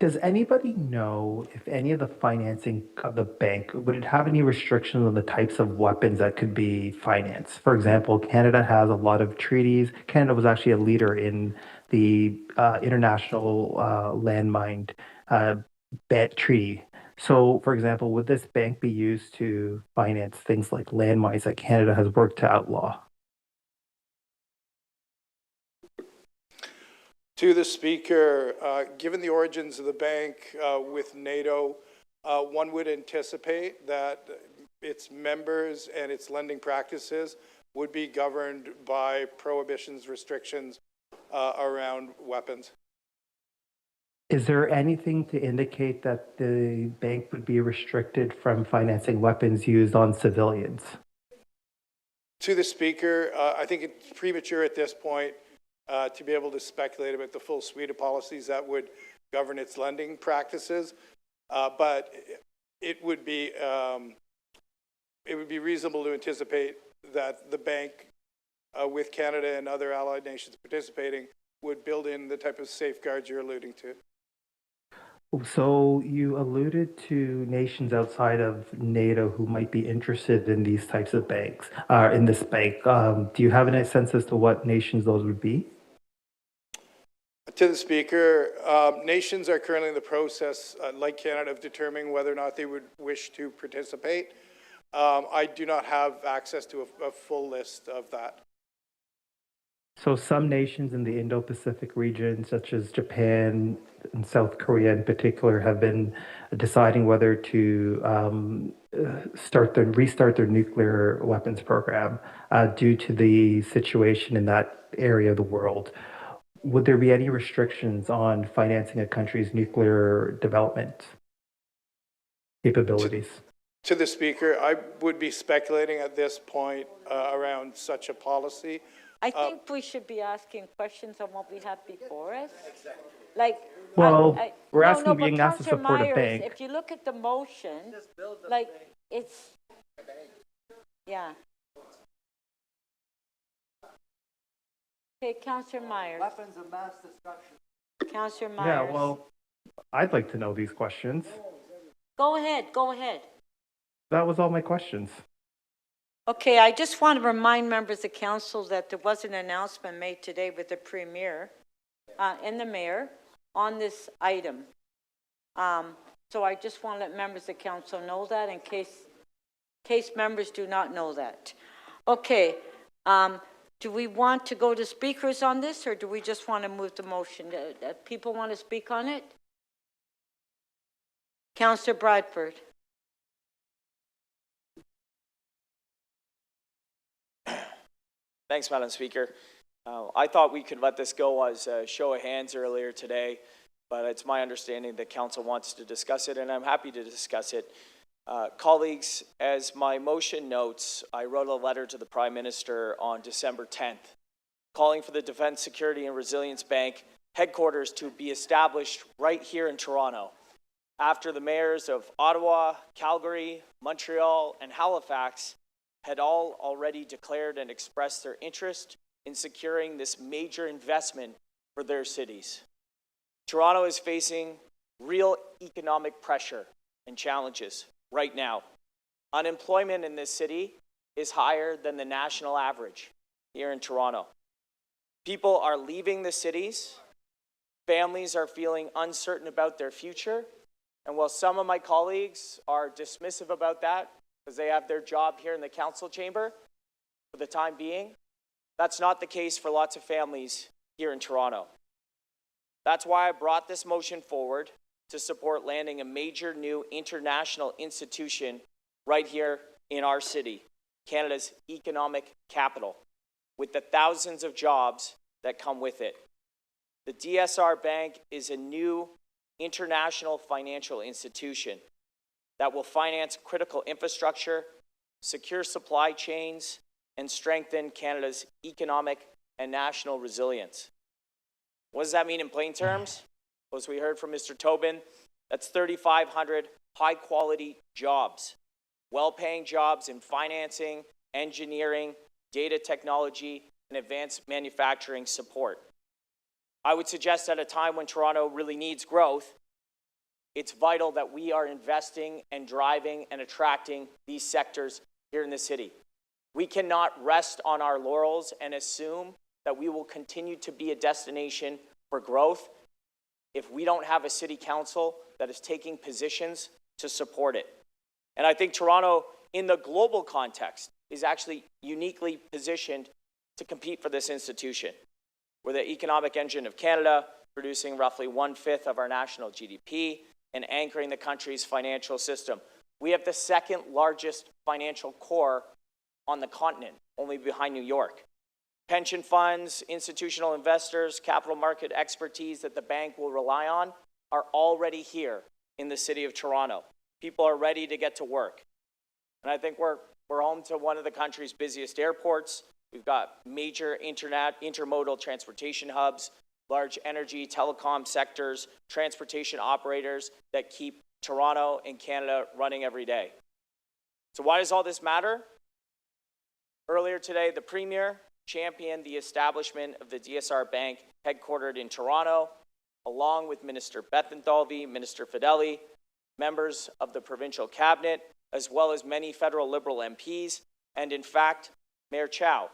Does anybody know if any of the financing of the bank, would it have any restrictions on the types of weapons that could be financed? For example, Canada has a lot of treaties. Canada was actually a leader in the international landmine bet treaty. So, for example, would this bank be used to finance things like landmines that Canada has worked to outlaw? To the Speaker, given the origins of the bank with NATO, one would anticipate that its members and its lending practices would be governed by prohibitions, restrictions around weapons. Is there anything to indicate that the bank would be restricted from financing weapons used on civilians? To the Speaker, I think it's premature at this point to be able to speculate about the full suite of policies that would govern its lending practices, but it would be reasonable to anticipate that the bank, with Canada and other allied nations participating, would build in the type of safeguards you're alluding to. So you alluded to nations outside of NATO who might be interested in these types of banks, in this bank. Do you have any sense as to what nations those would be? To the Speaker, nations are currently in the process, like Canada, of determining whether or not they would wish to participate. I do not have access to a full list of that. So some nations in the Indo-Pacific region, such as Japan and South Korea in particular, have been deciding whether to restart their nuclear weapons program due to the situation in that area of the world. Would there be any restrictions on financing a country's nuclear development capabilities? To the Speaker, I would be speculating at this point around such a policy. I think we should be asking questions on what we have before us. Like, Well, we're no, asking, no, being but asked to Councillor support a Myers, bank. if you look at the motion, like, it's, yeah. Okay, Councillor Myers. Weapons of mass destruction. Councillor Myers. Yeah, well, I'd like to know these questions. Go ahead, go ahead. That was all my questions. Okay, I just want to remind members of council that there was an announcement made today with the Premier and the Mayor on this item. So I just want to let members of council know that in case members do not know that. Okay, do we want to go to speakers on this, or do we just want to move the motion? People want to speak on it? Councillor Bradford. Thanks, Madam Speaker. I thought we could let this go as a show of hands earlier today, but it's my understanding that Council wants to discuss it, and I'm happy to discuss it. Colleagues, as my motion notes, I wrote a letter to the Prime Minister on December 10th, calling for the Defence Security and Resilience Bank headquarters to be established right here in Toronto, after the mayors of Ottawa, Calgary, Montreal, and Halifax had all already declared and expressed their interest in securing this major investment for their cities. Toronto is facing real economic pressure and challenges right now. Unemployment in this city is higher than the national average here in Toronto. People are leaving the cities. Families are feeling uncertain about their future. And while some of my colleagues are dismissive about that, because they have their job here in the council chamber for the time being, that's not the case for lots of families here in Toronto. That's why I brought this motion forward to support landing a major new international institution right here in our city, Canada's economic capital, with the thousands of jobs that come with it. The DSR Bank is a new international financial institution that will finance critical infrastructure, secure supply chains, and strengthen Canada's economic and national resilience. What does that mean in plain terms? Well, as we heard from Mr. Tobin, that's 3,500 high-quality jobs, well-paying jobs in financing, engineering, data technology, and advanced manufacturing support. I would suggest at a time when Toronto really needs growth, it's vital that we are investing and driving and attracting these sectors here in the city. We cannot rest on our laurels and assume that we will continue to be a destination for growth if we don't have a city council that is taking positions to support it. And I think Toronto, in the global context, is actually uniquely positioned to compete for this institution. We're the economic engine of Canada, producing roughly 1/5 of our national GDP and anchoring the country's financial system. We have the second largest financial core on the continent, only behind New York. Pension funds, institutional investors, capital market expertise that the bank will rely on are already here in the city of Toronto. People are ready to get to work. And I think we're home to one of the country's busiest airports. We've got major intermodal transportation hubs, large energy, telecom sectors, transportation operators that keep Toronto and Canada running every day. So why does all this matter? Earlier today, the Premier championed the establishment of the DSR Bank headquartered in Toronto, along with Minister Bethenthalvey, Minister Fedeli, members of the provincial cabinet, as well as many federal Liberal MPs, and in fact, Mayor Chow.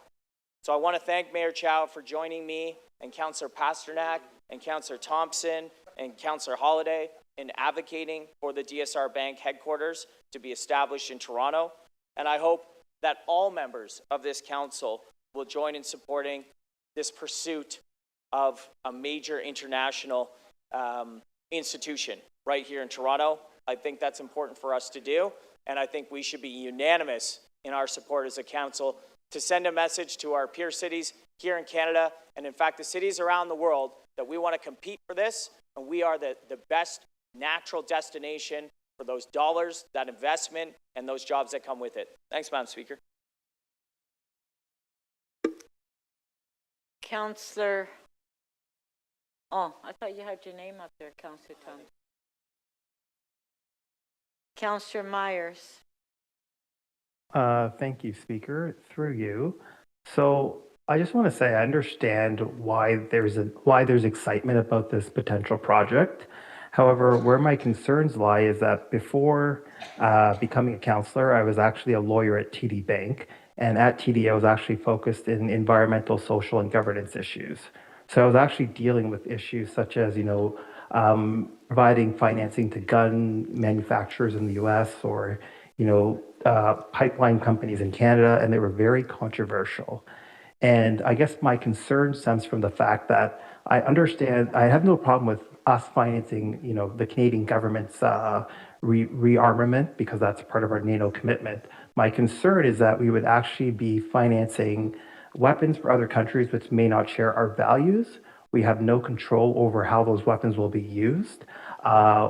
So I want to thank Mayor Chow for joining me and Councillor Pasternak and Councillor Thompson and Councillor Holiday in advocating for the DSR Bank headquarters to be established in Toronto. And I hope that all members of this council will join in supporting this pursuit of a major international institution right here in Toronto. I think that's important for us to do, and I think we should be unanimous in our support as a council to send a message to our peer cities here in Canada, and in fact the cities around the world, that we want to compete for this, and we are the best natural destination for those dollars, that investment, and those jobs that come with it. Thanks, Madam Speaker. Councillor, oh, I thought you had your name up there, Councillor Thompson. Councillor Myers. Thank you, Speaker, through you. So I just want to say I understand why there's excitement about this potential project. However, where my concerns lie is that before becoming a councillor, I was actually a lawyer at TD Bank. And at TD, I was actually focused in environmental, social, and governance issues. So I was actually dealing with issues such as, providing financing to gun manufacturers in the US or, pipeline companies in Canada, and they were very controversial. And I guess my concern stems from the fact that I have no problem with us financing, the Canadian government's rearmament, because that's part of our NATO commitment. My concern is that we would actually be financing weapons for other countries which may not share our values. We have no control over how those weapons will be used.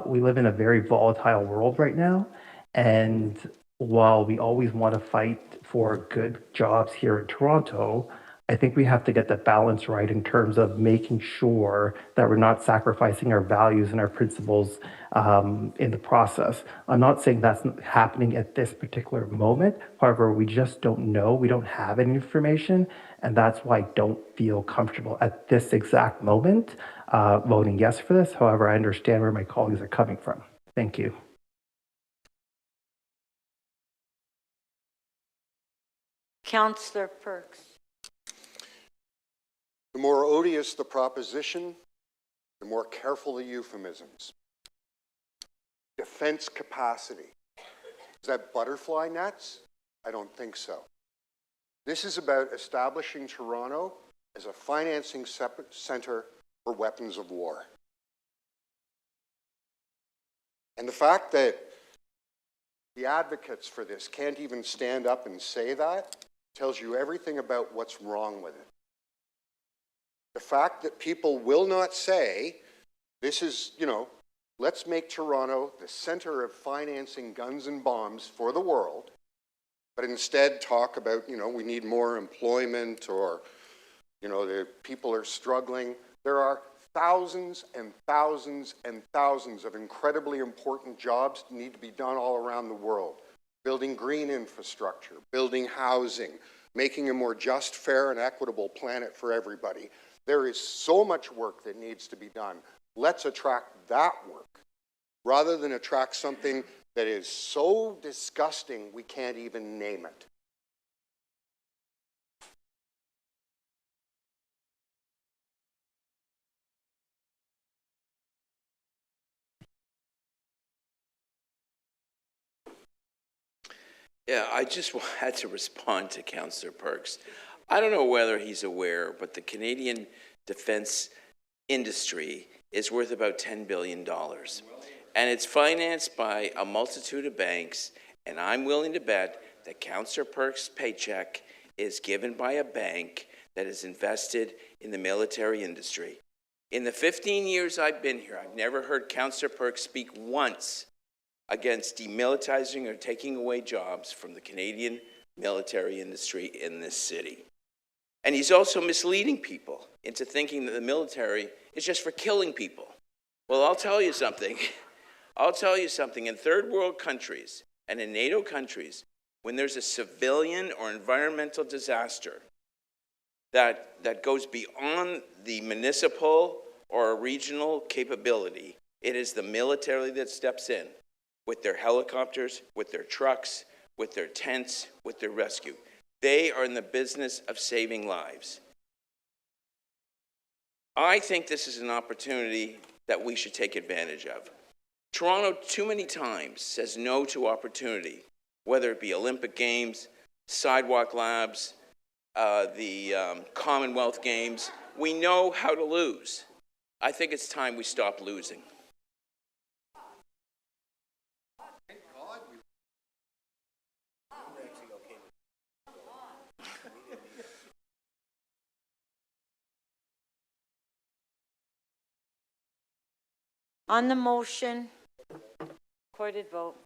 We live in a very volatile world right now. And while we always want to fight for good jobs here in Toronto, I think we have to get the balance right in terms of making sure that we're not sacrificing our values and our principles in the process. I'm not saying that's happening at this particular moment. However, we just don't know. We don't have any information. And that's why I don't feel comfortable at this exact moment voting yes for this. However, I understand where my colleagues are coming from. Thank you. Councillor Perks. The more odious the proposition, the more careful the euphemisms. Defense capacity. Is that butterfly nets? I don't think so. This is about establishing Toronto as a financing center for weapons of war. And the fact that the advocates for this can't even stand up and say that tells you everything about what's wrong with it. The fact that people will not say, this is, let's make Toronto the center of financing guns and bombs for the world, but instead talk about, we need more employment or, the people are struggling. There are thousands and thousands and thousands of incredibly important jobs that need to be done all around the world. Building green infrastructure, building housing, making a more just, fair, and equitable planet for everybody. There is so much work that needs to be done. Let's attract that work rather than attract something that is so disgusting we can't even name it. Yeah, I just had to respond to Councillor Perks. I don't know whether he's aware, but the Canadian defense industry is worth about $10 billion. and it's financed by a multitude of banks, and I'm willing to bet that Councillor Perk's paycheck is given by a bank that is invested in the military industry. In the 15 years I've been here, I've never heard Councillor Perk speak once against demilitarizing or taking away jobs from the Canadian military industry in this city. And he's also misleading people into thinking that the military is just for killing people. Well, I'll tell you something. I'll tell you something. In third world countries and in NATO countries, when there's a civilian or environmental disaster that goes beyond the municipal or regional capability, it is the military that steps in with their helicopters, with their trucks, with their tents, with their rescue. They are in the business of saving lives. I think this is an opportunity that we should take advantage of. Toronto too many times says no to opportunity, whether it be Olympic Games, Sidewalk Labs, the Commonwealth Games. We know how to lose. I think it's time we stop losing. On the motion, recorded vote.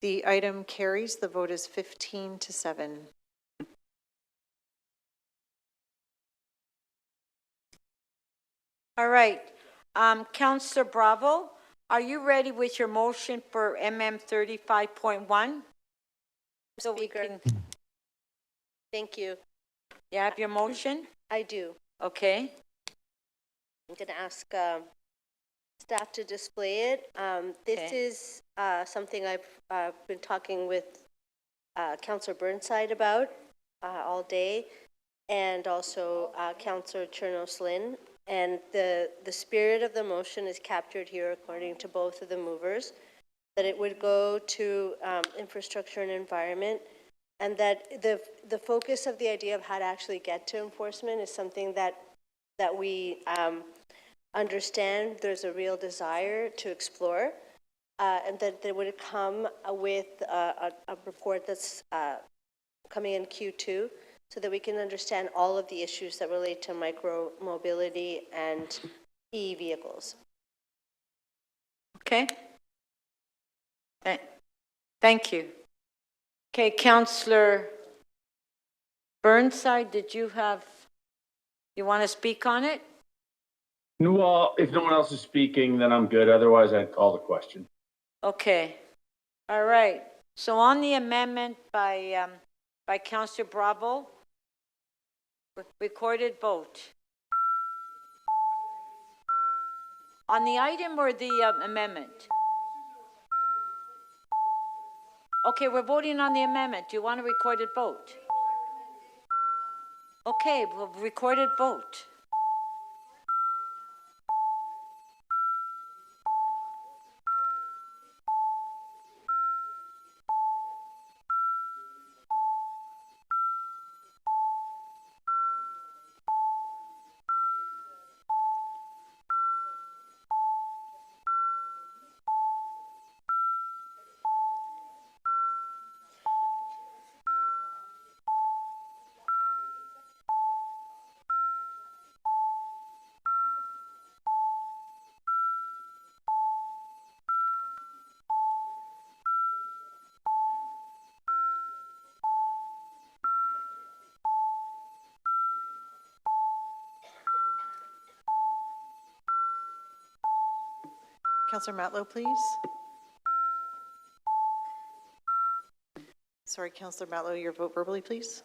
The item carries. The vote is 15-7. All right. Councillor Bravo, are you ready with your motion for MM 35.1? So we can, Thank you. you have your motion? I do. Okay. I'm going to ask staff to display it. This is something I've been talking with Councillor Burnside about all day, and also Councillor Chernos-Lynn. And the spirit of the motion is captured here according to both of the movers, that it would go to infrastructure and environment, and that the focus of the idea of how to actually get to enforcement is something that we understand there's a real desire to explore, and that they would come with a report that's coming in Q2, so that we can understand all of the issues that relate to micro-mobility and e-vehicles. Okay. Thank you. Okay, Councillor Burnside, you want to speak on it? No, well, if no one else is speaking, then I'm good. Otherwise, I'd call the question. Okay. All right. So on the amendment by Councillor Bravo, recorded vote. On the item or the amendment? Okay, we're voting on the amendment. Do you want a recorded vote? Okay, well, recorded vote. Councillor Matlow, please. Sorry, Councillor Matlow, your vote verbally, please.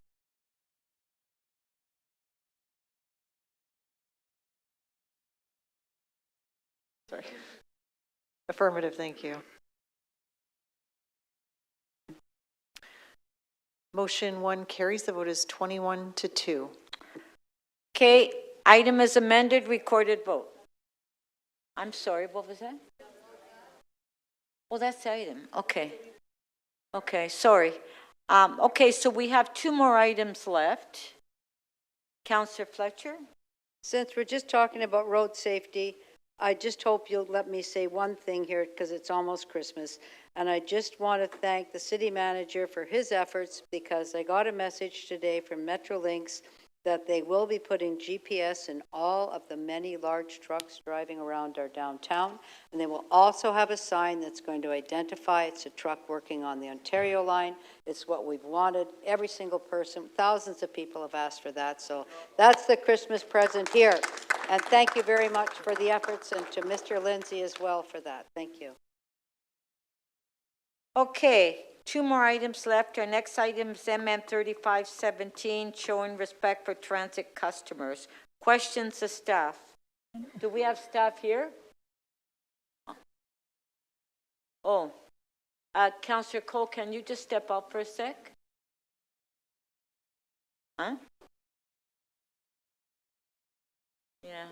Sorry. Affirmative, thank you. Motion 1 carries. The vote is 21-2. Okay, item is amended, recorded vote. I'm sorry, what was that? Well, that's the item, okay. Okay, sorry. Okay, so we have 2 more items left. Councillor Fletcher? Since we're just talking about road safety, I just hope you'll let me say one thing here because it's almost Christmas. And I just want to thank the city manager for his efforts because I got a message today from Metrolinx that they will be putting GPS in all of the many large trucks driving around our downtown. And they will also have a sign that's going to identify it's a truck working on the Ontario line. It's what we've wanted. Every single person, thousands of people have asked for that. So that's the Christmas present here. And thank you very much for the efforts and to Mr. Lindsay as well for that. Thank you. Okay, 2 more items left. Our next item is MN 3517, showing respect for transit customers. Questions to staff? Do we have staff here? Oh, Councillor Cole, can you just step up for a sec? Huh? Yeah.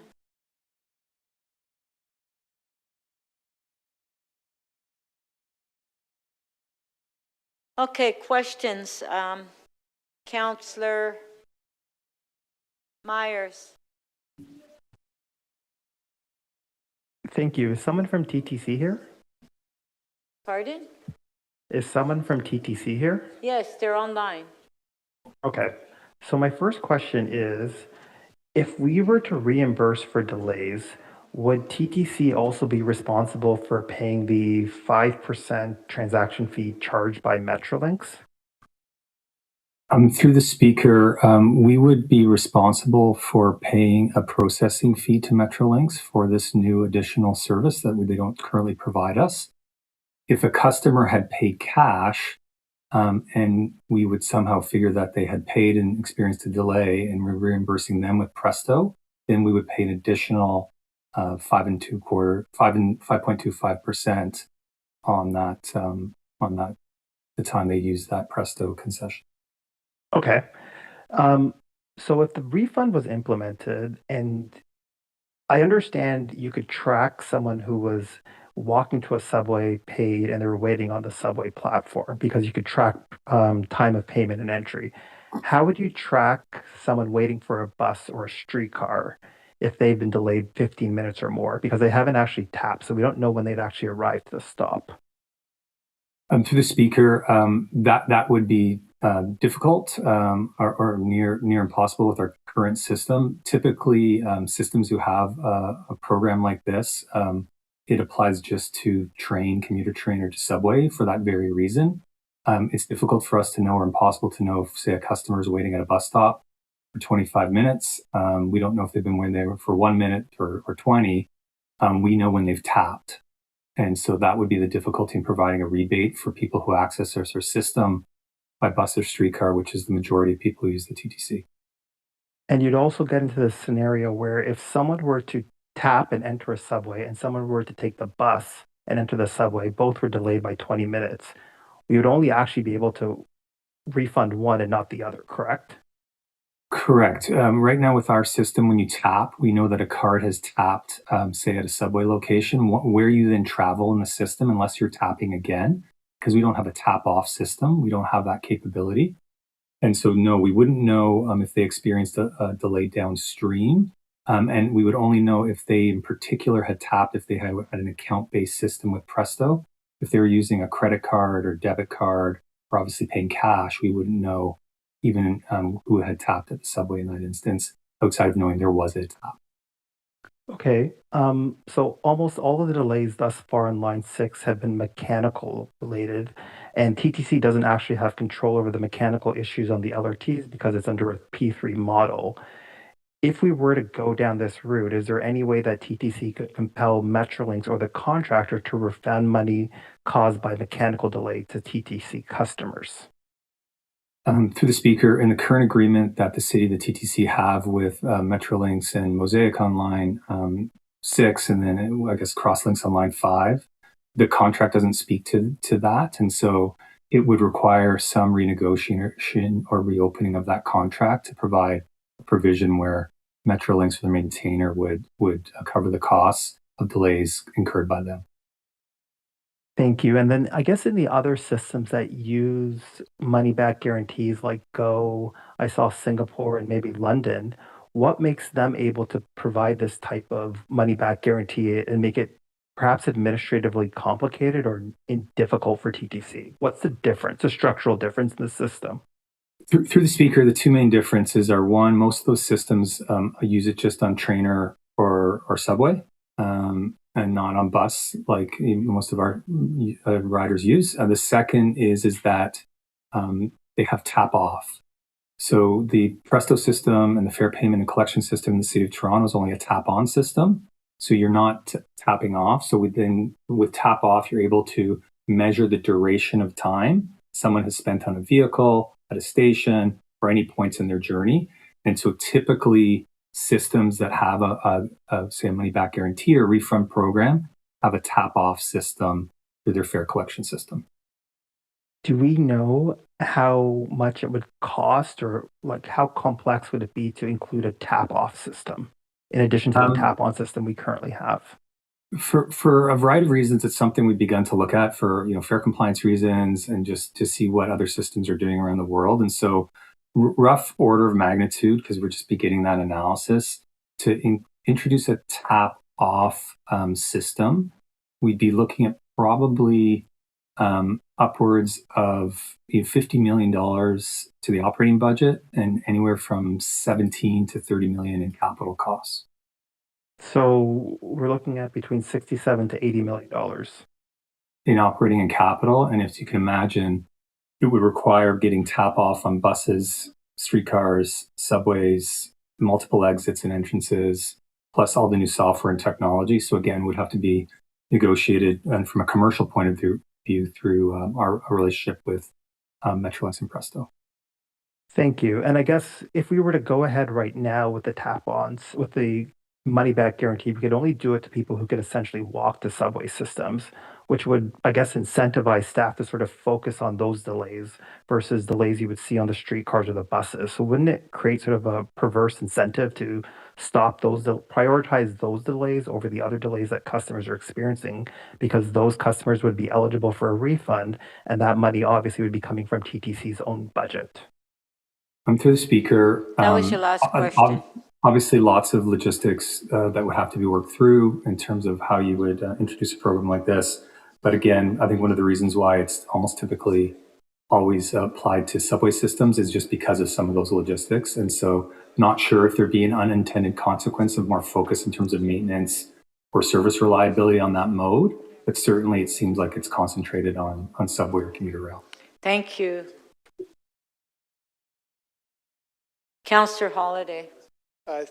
Okay, questions. Councillor Myers. Thank you. Is someone from TTC here? Pardon? Is someone from TTC here? Yes, they're online. Okay. So my first question is, if we were to reimburse for delays, would TTC also be responsible for paying the 5% transaction fee charged by Metrolinx? Through the speaker, we would be responsible for paying a processing fee to Metrolinx for this new additional service that they don't currently provide us. If a customer had paid cash, and we would somehow figure that they had paid and experienced a delay and we're reimbursing them with Presto, then we would pay an additional 5.25% on that the time they use that Presto concession. Okay. So if the refund was implemented, and I understand you could track someone who was walking to a subway, paid, and they were waiting on the subway platform because you could track time of payment and entry. How would you track someone waiting for a bus or a streetcar if they've been delayed 15 minutes or more? Because they haven't actually tapped, so we don't know when they'd actually arrive to the stop. To the speaker, that would be difficult or near impossible with our current system. Typically, systems who have a program like this, it applies just to train, commuter train, or to subway for that very reason. It's difficult for us to know or impossible to know if, say, a customer is waiting at a bus stop for 25 minutes. We don't know if they've been waiting there for 1 minute or 20. We know when they've tapped. And so that would be the difficulty in providing a rebate for people who access our system by bus or streetcar, which is the majority of people who use the TTC. And you'd also get into this scenario where if someone were to tap and enter a subway and someone were to take the bus and enter the subway, both were delayed by 20 minutes, we would only actually be able to refund one and not the other, correct? Correct. Right now with our system, when you tap, we know that a card has tapped, say at a subway location, where you then travel in the system unless you're tapping again, because we don't have a tap off system. We don't have that capability. And so, no, we wouldn't know if they experienced a delay downstream. And we would only know if they in particular had tapped, if they had an account-based system with Presto. If they were using a credit card or debit card, or obviously paying cash, we wouldn't know even who had tapped at the subway in that instance, outside of knowing there was a tap. Okay, so almost all of the delays thus far on line 6 have been mechanical related, and TTC doesn't actually have control over the mechanical issues on the LRTs because it's under a P3 model. if we were to go down this route, is there any way that TTC could compel Metrolinx or the contractor to refund money caused by mechanical delay to TTC customers? Through the speaker, in the current agreement that the city, the TTC have with Metrolinx and Mosaic Online 6, and then I guess Crosslinks Online 5, the contract doesn't speak to that. And so it would require some renegotiation or reopening of that contract to provide a provision where Metrolinx or the maintainer would cover the costs of delays incurred by them. Thank you. And then I guess in the other systems that use money back guarantees like Go, I saw Singapore and maybe London, what makes them able to provide this type of money back guarantee and make it perhaps administratively complicated or difficult for TTC? What's the difference, the structural difference in the system? Through the speaker, the two main differences are one, most of those systems use it just on trainer or subway. And not on bus like most of our riders use. The second is that they have tap off. So the Presto system and the fare payment and collection system in the city of Toronto is only a tap on system. So you're not tapping off. So with tap off, you're able to measure the duration of time someone has spent on a vehicle, at a station, or any points in their journey. And so typically systems that have say a money back guarantee or refund program have a tap off system for their fare collection system. Do we know how much it would cost or like how complex would it be to include a tap off system in addition to the tap on system we currently have? For a variety of reasons, it's something we've begun to look at for fare compliance reasons and just to see what other systems are doing around the world. And so rough order of magnitude, because we're just beginning that analysis, to introduce a tap off system, we'd be looking at probably upwards of $50 million to the operating budget and anywhere from 17 to 30 million in capital costs. So we're looking at between 67 to 80 million dollars in operating and capital. And if you can imagine, it would require getting tap off on buses, streetcars, subways, multiple exits and entrances, plus all the new software and technology. So again, would have to be negotiated and from a commercial point of view through our relationship with Metrolinx and Presto. Thank you. And I guess if we were to go ahead right now with the tap-ons, with the money back guarantee, we could only do it to people who could essentially walk to subway systems, which would, I guess, incentivize staff to sort of focus on those delays versus delays you would see on the streetcars or the buses. So wouldn't it create sort of a perverse incentive to stop those, prioritize those delays over the other delays that customers are experiencing, because those customers would be eligible for a refund, and that money obviously would be coming from TTC's own budget? Through the speaker. That was your last question. Obviously, lots of logistics that would have to be worked through in terms of how you would introduce a program like this. But again, I think one of the reasons why it's almost typically always applied to subway systems is just because of some of those logistics. And so not sure if there'd be an unintended consequence of more focus in terms of maintenance or service reliability on that mode. But certainly it seems like it's concentrated on subway or commuter rail. Thank you. Councillor Holiday.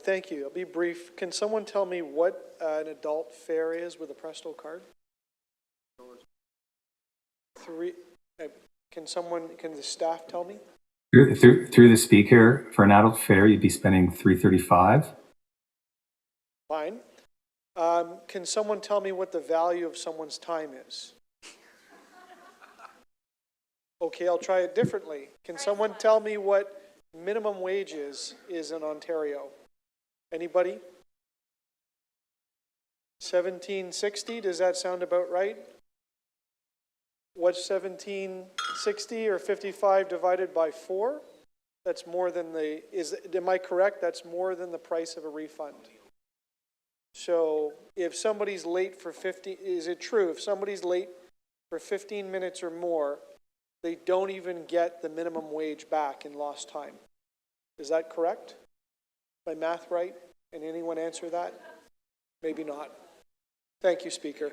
Thank you. I'll be brief. Can someone tell me what an adult fare is with a Presto card? Can the staff tell me? Through the speaker, for an adult fare, you'd be spending $335. Fine. Can someone tell me what the value of someone's time is? Okay, I'll try it differently. Can someone tell me what minimum wage is in Ontario? Anybody? $17.60, does that sound about right? What's $17.60 or 55 divided by 4? That's more than am I correct? That's more than the price of a refund. So if somebody's late for is it true? If somebody's late for 15 minutes or more, they don't even get the minimum wage back in lost time. Is that correct? My math right? And anyone answer that? Maybe not. Thank you, Speaker.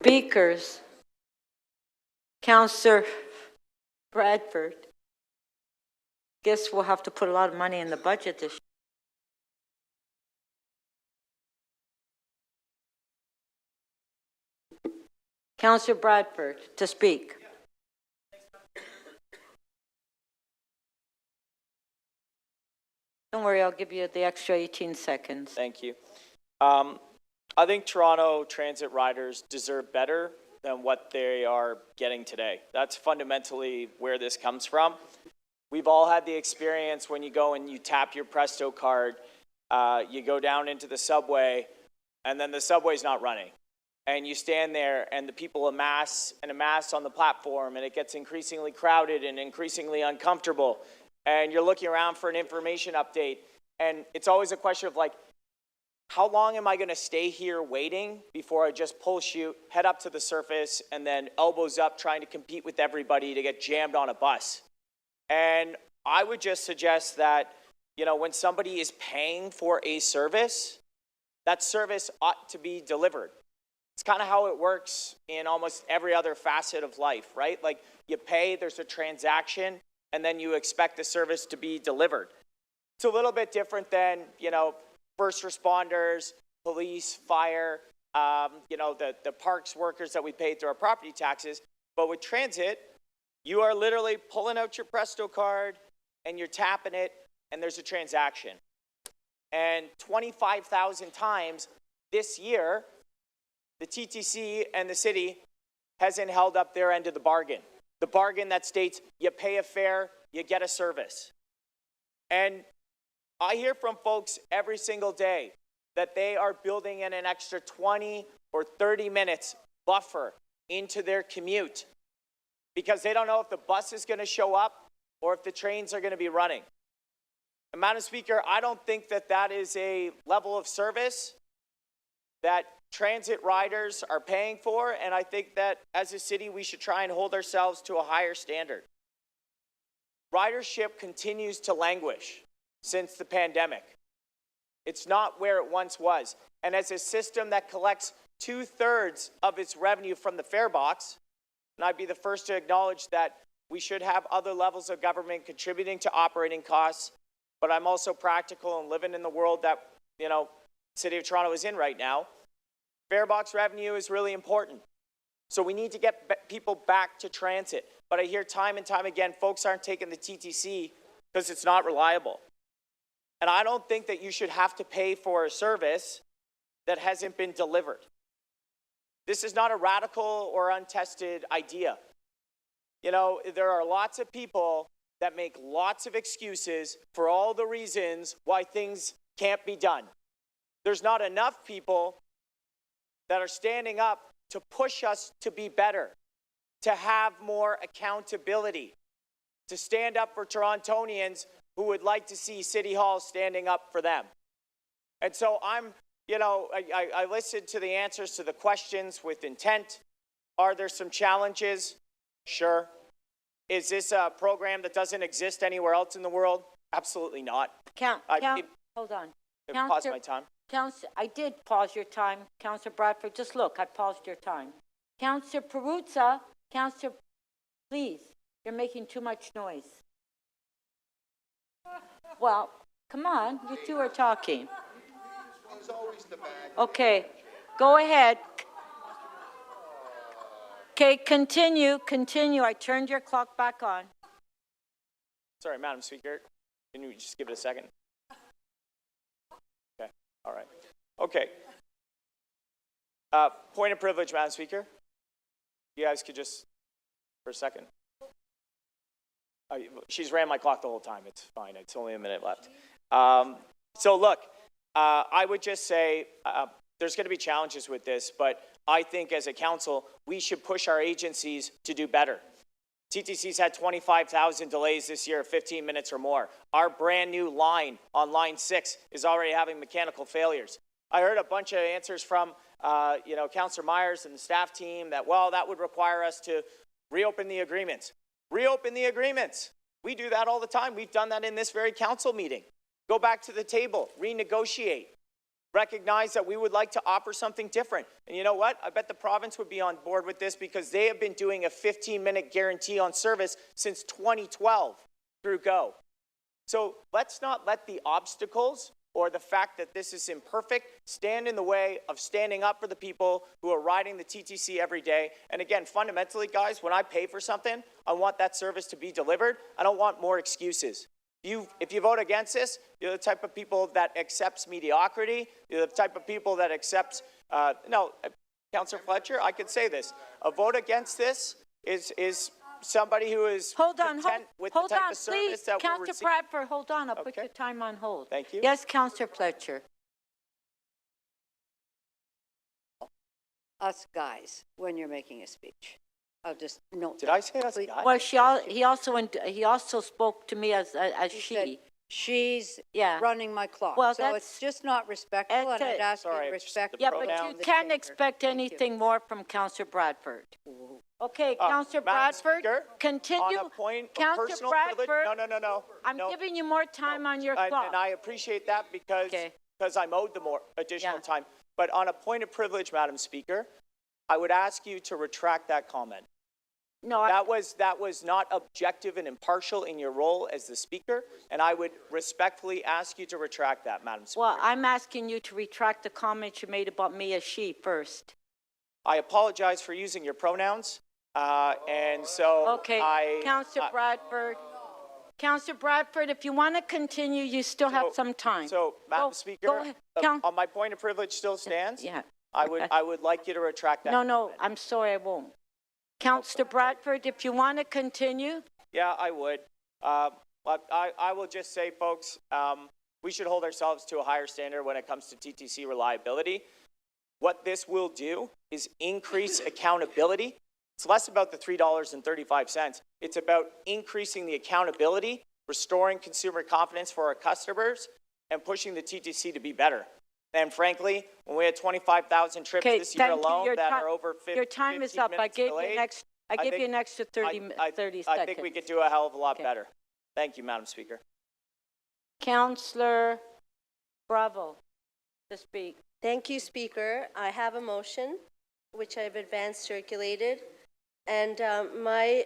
speakers. Councillor Bradford. Guess we'll have to put a lot of money in the budget this year. Councillor Bradford to speak. Don't worry, I'll give you the extra 18 seconds. Thank you. I think Toronto transit riders deserve better than what they are getting today. That's fundamentally where this comes from. We've all had the experience when you go and you tap your Presto card, you go down into the subway, and then the subway's not running. And you stand there, and the people amass and amass on the platform, and it gets increasingly crowded and increasingly uncomfortable. And you're looking around for an information update, and it's always a question of like, how long am I going to stay here waiting before I just pull chute, head up to the surface, and then elbows up trying to compete with everybody to get jammed on a bus? And I would just suggest that, you know, when somebody is paying for a service, that service ought to be delivered. It's kind of how it works in almost every other facet of life, right? Like you pay, there's a transaction, and then you expect the service to be delivered. It's a little bit different than, you know, first responders, police, fire, you know, the parks workers that we pay through our property taxes. But with transit, you are literally pulling out your Presto card and you're tapping it and there's a transaction. And 25,000 times this year, the TTC and the city hasn't held up their end of the bargain. The bargain that states you pay a fare, you get a service. And I hear from folks every single day that they are building in an extra 20 or 30 minutes buffer into their commute because they don't know if the bus is going to show up or if the trains are going to be running. And Madam Speaker, I don't think that that is a level of service that transit riders are paying for, and I think that as a city we should try and hold ourselves to a higher standard. Ridership continues to languish since the pandemic. It's not where it once was. And as a system that collects 2/3 of its revenue from the fare box, and I'd be the first to acknowledge that we should have other levels of government contributing to operating costs, but I'm also practical and living in the world that, you know, City of Toronto is in right now. Fare box revenue is really important. So we need to get people back to transit. But I hear time and time again, folks aren't taking the TTC because it's not reliable. And I don't think that you should have to pay for a service that hasn't been delivered. This is not a radical or untested idea. You know, there are lots of people that make lots of excuses for all the reasons why things can't be done. There's not enough people that are standing up to push us to be better, to have more accountability, to stand up for Torontonians who would like to see City Hall standing up for them. And so I listened to the answers to the questions with intent. Are there some challenges? Sure. Is this a program that doesn't exist anywhere else in the world? Absolutely not. Hold on. Pause my time. Councillor, I did pause your time. Councillor Bradford, just look, I paused your time. Councillor Perruzza, Councillor, please, you're making too much noise. Well, come on, you two are talking. Okay, go ahead. Okay, continue. I turned your clock back on. Sorry, Madam Speaker, can you just give it a second? Okay, all right. Okay. Point of privilege, Madam Speaker. You guys could just, for a second. She's ran my clock the whole time. It's fine. It's only a minute left. So look, I would just say there's going to be challenges with this, but I think as a council, we should push our agencies to do better. TTC's had 25,000 delays this year, 15 minutes or more. Our brand new line on line 6 is already having mechanical failures. I heard a bunch of answers from Councillor Myers and the staff team that, well, that would require us to reopen the agreements. Reopen the agreements. We do that all the time. We've done that in this very council meeting. Go back to the table, renegotiate. recognized that we would like to offer something different. And you know what? I bet the province would be on board with this because they have been doing a 15-minute guarantee on service since 2012 through Go. So let's not let the obstacles or the fact that this is imperfect stand in the way of standing up for the people who are riding the TTC every day. And again, fundamentally, guys, when I pay for something, I want that service to be delivered. I don't want more excuses. If you vote against this, you're the type of people that accepts mediocrity. You're the type of people that accepts, Councillor Fletcher, I could say this. A vote against this is somebody who is content with the type of service that we're receiving. Councillor Bradford, hold on. I'll put your time on hold. Thank you. Yes, Councillor Fletcher. Us guys, when you're making a speech. I'll just note. Did I say us guys? Well, he also spoke to me as she. She's Yeah. running my clock. Well, so it's just not respectful, and I'd ask you to respect. Yeah, but you can't expect anything more from Councillor Bradford. Okay, Councillor Bradford, continue. On a point of Councillor personal Bradford, privilege. No. I'm giving you more time on your clock. And I appreciate that because I'm owed the more additional time. But on a point of privilege, Madam Speaker, I would ask you to retract that comment. No, that was not objective and impartial in your role as the Speaker, and I would respectfully ask you to retract that, Madam Speaker. Well, I'm asking you to retract the comment you made about me as she first. I apologize for using your pronouns, and so okay, Councillor Bradford. Councillor Bradford, if you want to continue, you still have some time. So, Madam Speaker, on my point of privilege still stands. Yeah. I would like you to retract that. No, I'm sorry, I won't. Councillor Bradford, if you want to continue. Yeah, I would. I will just say, folks, we should hold ourselves to a higher standard when it comes to TTC reliability. What this will do is increase accountability. It's less about the $3.35. It's about increasing the accountability, restoring consumer confidence for our customers, and pushing the TTC to be better. And frankly, when we had 25,000 trips this year alone that are over 50 your time is up. I gave you an extra 30 seconds. I think we could do a hell of a lot better. Thank you, Madam Speaker. Councillor Bravo to speak. Thank you, Speaker. I have a motion, which I've advanced circulated. And my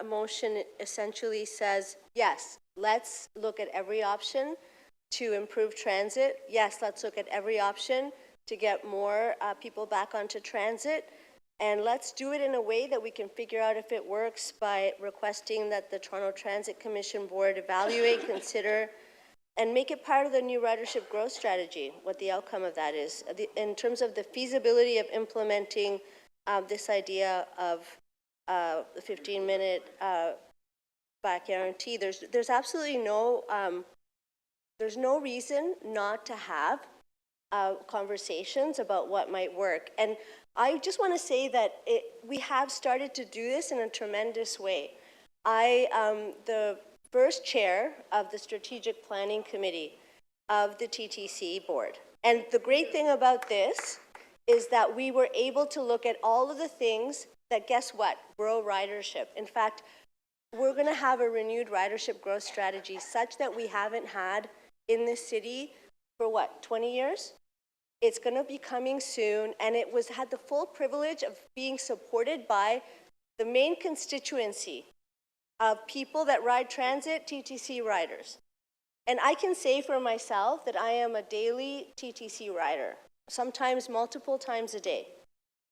motion essentially says, yes, let's look at every option to improve transit. Yes, let's look at every option to get more people back onto transit. And let's do it in a way that we can figure out if it works by requesting that the Toronto Transit Commission Board evaluate, consider, and make it part of the new ridership growth strategy, what the outcome of that is. In terms of the feasibility of implementing this idea of the 15-minute back guarantee, there's absolutely there's no reason not to have conversations about what might work. And I just want to say that we have started to do this in a tremendous way. I am the first chair of the Strategic Planning Committee of the TTC board. And the great thing about this is that we were able to look at all of the things that, guess what, grow ridership. In fact, we're going to have a renewed ridership growth strategy such that we haven't had in this city for 20 years? It's going to be coming soon, and it had the full privilege of being supported by the main constituency of people that ride transit, TTC riders. And I can say for myself that I am a daily TTC rider, sometimes multiple times a day,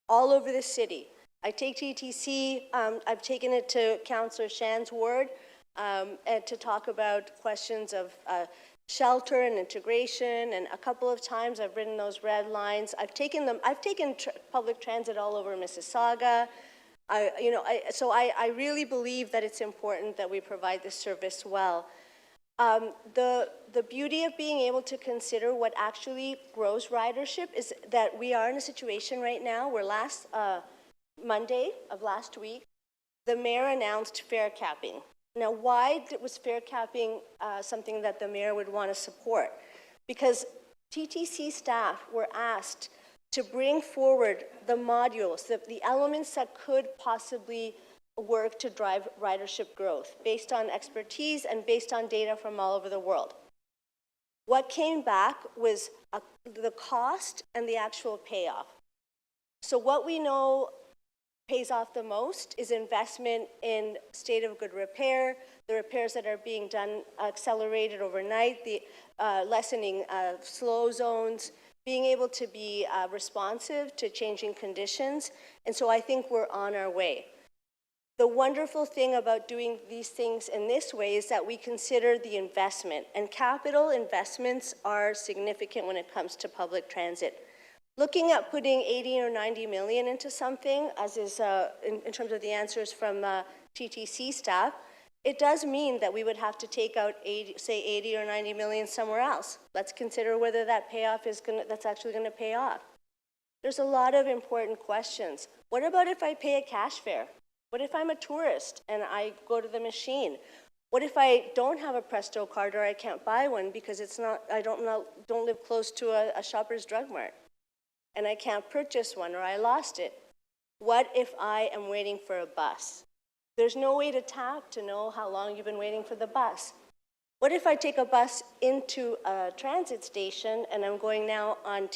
all over the city. I take TTC, I've taken it to Councillor Shan's ward and to talk about questions of shelter and integration, and a couple of times I've ridden those red lines. I've taken public transit all over Mississauga. So I really believe that it's important that we provide this service well. The beauty of being able to consider what actually grows ridership is that we are in a situation right now where last Monday of last week, the mayor announced fare capping. Now, why was fare capping something that the mayor would want to support? Because TTC staff were asked to bring forward the modules, the elements that could possibly work to drive ridership growth based on expertise and based on data from all over the world. What came back was the cost and the actual payoff. So what we know pays off the most is investment in state of good repair, the repairs that are being done accelerated overnight, the lessening of slow zones, being able to be responsive to changing conditions. And so I think we're on our way. The wonderful thing about doing these things in this way is that we consider the investment, and capital investments are significant when it comes to public transit. Looking at putting 80 or 90 million into something, as is in terms of the answers from TTC staff, it does mean that we would have to take out 80 or 90 million somewhere else. Let's consider whether that payoff is that's actually going to pay off. There's a lot of important questions. What about if I pay a cash fare? What if I'm a tourist and I go to the machine? What if I don't have a Presto card or I can't buy one because I don't live close to a Shoppers Drug Mart and I can't purchase one or I lost it? What if I am waiting for a bus? There's no way to tap to know how long you've been waiting for the bus. What if I take a bus into a transit station and I'm going now on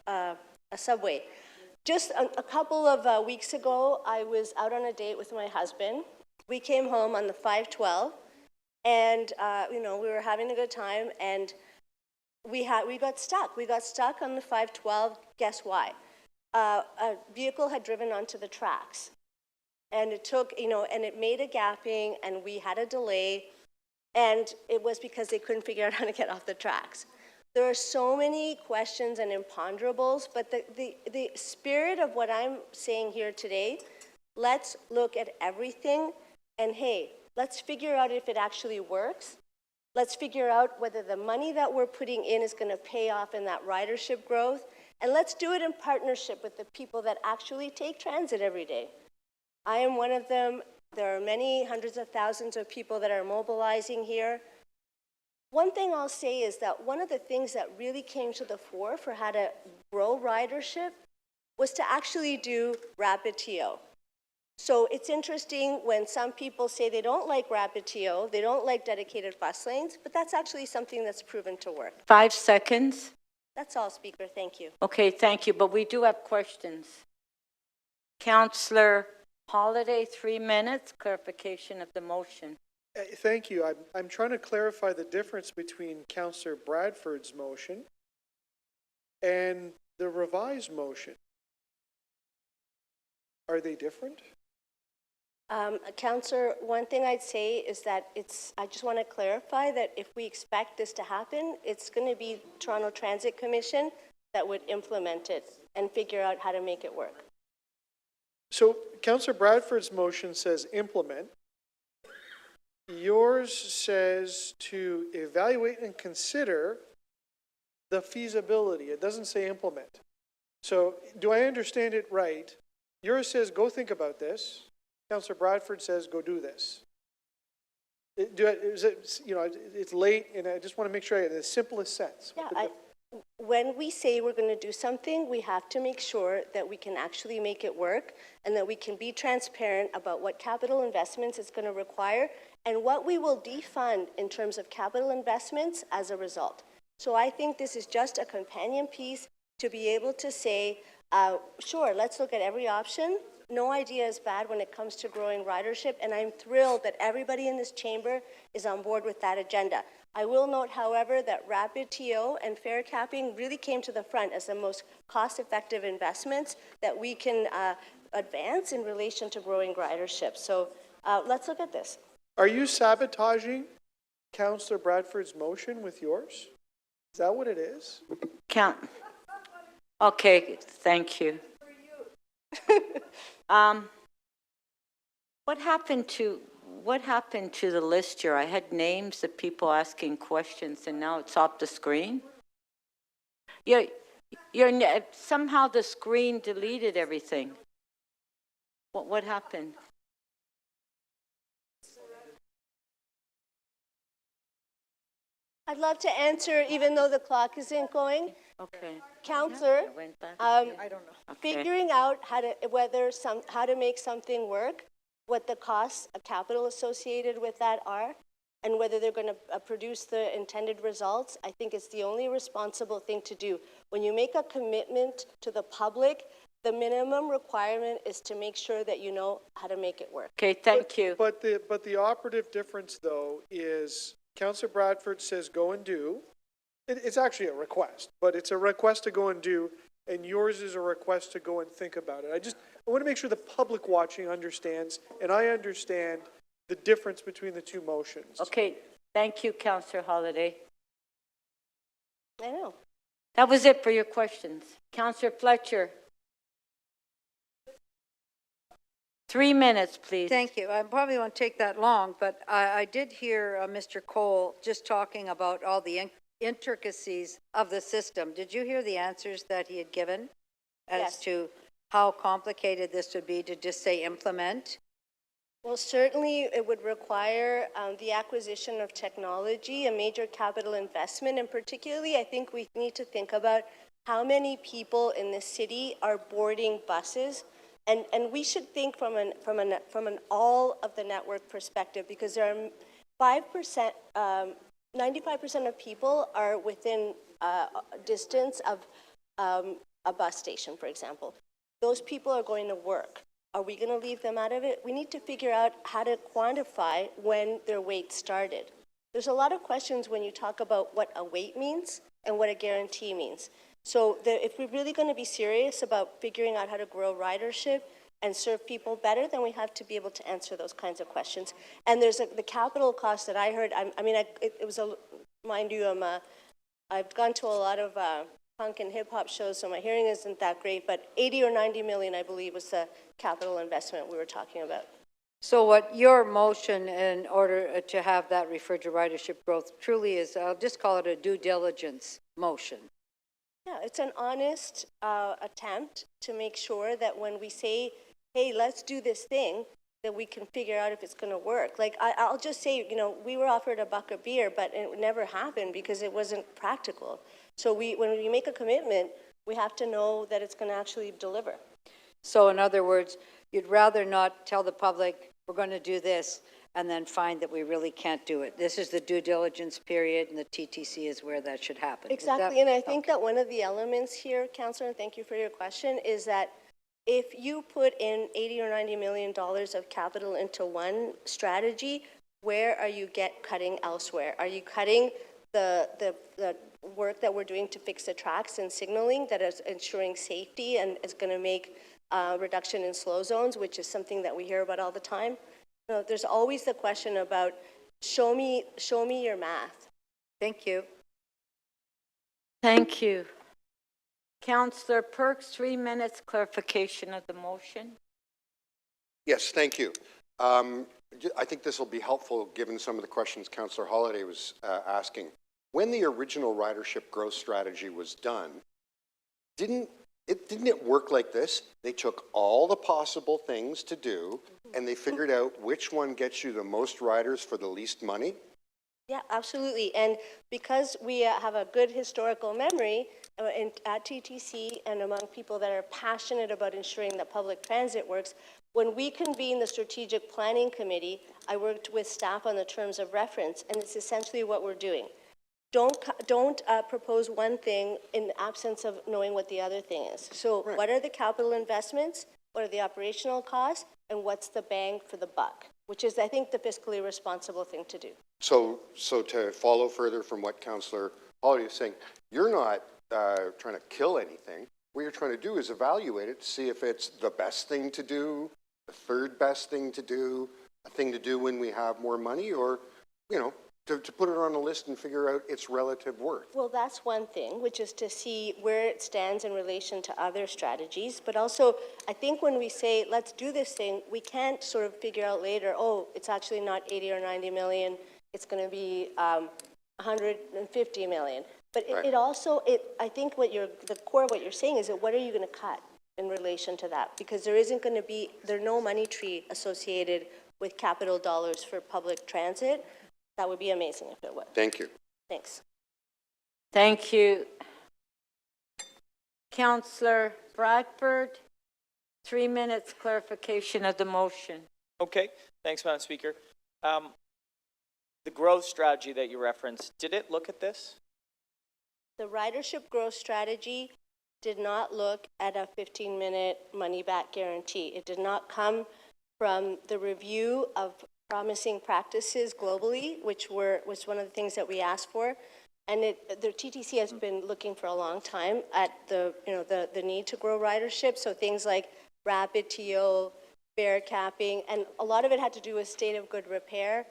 a subway? Just a couple of weeks ago, I was out on a date with my husband. We came home on the 512, and we were having a good time, and we got stuck. We got stuck on the 512. Guess why? A vehicle had driven onto the tracks, and it took, and it made a gapping, and we had a delay, and it was because they couldn't figure out how to get off the tracks. There are so many questions and imponderables, but the spirit of what I'm saying here today, let's look at everything, and hey, let's figure out if it actually works. Let's figure out whether the money that we're putting in is going to pay off in that ridership growth, and let's do it in partnership with the people that actually take transit every day. I am one of them. There are many hundreds of thousands of people that are mobilizing here. One thing I'll say is that one of the things that really came to the fore for how to grow ridership was to actually do rapid TO. So it's interesting when some people say they don't like rapid TO, they don't like dedicated bus lanes, but that's actually something that's proven to work. 5 seconds. That's all, Speaker. Thank you. Okay, thank you, but we do have questions. Councillor Holiday, 3 minutes, clarification of the motion. Thank you. I'm trying to clarify the difference between Councillor Bradford's motion and the revised motion. Are they different? Councillor, one thing I'd say is that I just want to clarify that if we expect this to happen, it's going to be Toronto Transit Commission that would implement it and figure out how to make it work. So Councillor Bradford's motion says implement. Yours says to evaluate and consider the feasibility. It doesn't say implement. So do I understand it right? Yours says go think about this. Councillor Bradford says go do this. It's late, and I just want to make sure I get the simplest sense. Yeah, when we say we're going to do something, we have to make sure that we can actually make it work and that we can be transparent about what capital investments it's going to require and what we will defund in terms of capital investments as a result. So I think this is just a companion piece to be able to say, sure, let's look at every option. No idea is bad when it comes to growing ridership, and I'm thrilled that everybody in this chamber is on board with that agenda. I will note, however, that rapid TO and fare capping really came to the front as the most cost-effective investments that we can advance in relation to growing ridership. So let's look at this. Are you sabotaging Councillor Bradford's motion with yours? Is that what it is? Okay, thank you. What happened to the list here? I had names of people asking questions, and now it's off the screen. Somehow the screen deleted everything. What happened? I'd love to answer, even though the clock isn't going. Okay. Councillor, I don't know. figuring out how to make something work, what the costs of capital associated with that are, and whether they're going to produce the intended results, I think it's the only responsible thing to do. When you make a commitment to the public, the minimum requirement is to make sure that you know how to make it work. Okay, thank you. But the operative difference, though, is Councillor Bradford says go and do. It's actually a request, but it's a request to go and do, and yours is a request to go and think about it. I want to make sure the public watching understands, and I understand the difference between the two motions. Okay, thank you, Councillor Holiday. I know. That was it for your questions. Councillor Fletcher. 3 minutes, please. Thank you. I probably won't take that long, but I did hear Mr. Cole just talking about all the intricacies of the system. Did you hear the answers that he had given as to how complicated this would be to just say implement? Well, certainly it would require the acquisition of technology, a major capital investment, and particularly I think we need to think about how many people in the city are boarding buses. And we should think from an all of the network perspective, because there are 5%, 95% of people are within distance of a bus station, for example. Those people are going to work. Are we going to leave them out of it? We need to figure out how to quantify when their wait started. There's a lot of questions when you talk about what a wait means and what a guarantee means. So if we're really going to be serious about figuring out how to grow ridership and serve people better, then we have to be able to answer those kinds of questions. And there's the capital cost that I heard. It was mind you, I've gone to a lot of punk and hip hop shows, so my hearing isn't that great. But 80 or 90 million, I believe, was the capital investment we were talking about. So what your motion in order to have that referred to ridership growth truly is, I'll just call it a due diligence motion. Yeah, it's an honest attempt to make sure that when we say, hey, let's do this thing, that we can figure out if it's going to work. Like, I'll just say, we were offered $1 a beer, but it never happened because it wasn't practical. So when we make a commitment, we have to know that it's going to actually deliver. So in other words, you'd rather not tell the public, we're going to do this, and then find that we really can't do it. This is the due diligence period, and the TTC is where that should happen. Exactly, and I think that one of the elements here, Councillor, and thank you for your question, is that if you put in $80 or $90 million of capital into one strategy, where are you cutting elsewhere? Are you cutting the work that we're doing to fix the tracks and signaling that is ensuring safety and is going to make reduction in slow zones, which is something that we hear about all the time? There's always the question about show me your math. Thank you. Thank you. Councillor Perks, 3 minutes clarification of the motion. Yes, thank you. I think this will be helpful given some of the questions Councillor Holiday was asking. When the original ridership growth strategy was done, didn't it work like this? They took all the possible things to do and they figured out which one gets you the most riders for the least money? Yeah, absolutely. And because we have a good historical memory at TTC and among people that are passionate about ensuring that public transit works, when we convened the Strategic Planning Committee, I worked with staff on the terms of reference, and it's essentially what we're doing. Don't propose one thing in the absence of knowing what the other thing is. So what are the capital investments? What are the operational costs? And what's the bang for the buck? Which is, I think, the fiscally responsible thing to do. So to follow further from what Councillor Holiday is saying, you're not trying to kill anything. What you're trying to do is evaluate it to see if it's the best thing to do, the third best thing to do, a thing to do when we have more money, or, to put it on a list and figure out its relative worth. Well, that's one thing, which is to see where it stands in relation to other strategies. But also, I think when we say, let's do this thing, we can't sort of figure out later, oh, it's actually not 80 or 90 million, it's going to be 150 million. But it also, I think the core of what you're saying is that what are you going to cut in relation to that? Because there's no money tree associated with capital dollars for public transit. That would be amazing if it was. Thank you. Thanks. Thank you. Councillor Bradford, 3 minutes clarification of the motion. Okay, thanks, Madam Speaker. The growth strategy that you referenced, did it look at this? The ridership growth strategy did not look at a 15-minute money-back guarantee. It did not come from the review of promising practices globally, which was one of the things that we asked for. And the TTC has been looking for a long time at the need to grow ridership. So things like rapid TO, fare capping, and a lot of it had to do with state of good repair,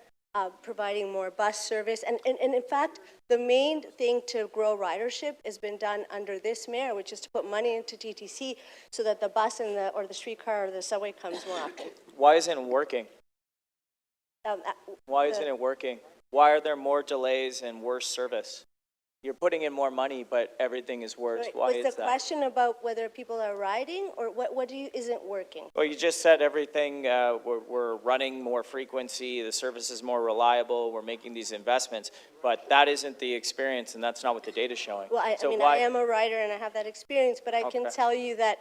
providing more bus service. And in fact, the main thing to grow ridership has been done under this mayor, which is to put money into TTC so that the bus and or the streetcar or the subway comes more often. Why isn't it working? Why isn't it working? Why are there more delays and worse service? You're putting in more money, but everything is worse. Why is that? Was the question about whether people are riding, or what isn't working? Well, you just said everything, we're running more frequency, the service is more reliable, we're making these investments, but that isn't the experience, and that's not what the data's showing. Well, I mean, I am a rider and I have that experience, but I can tell you that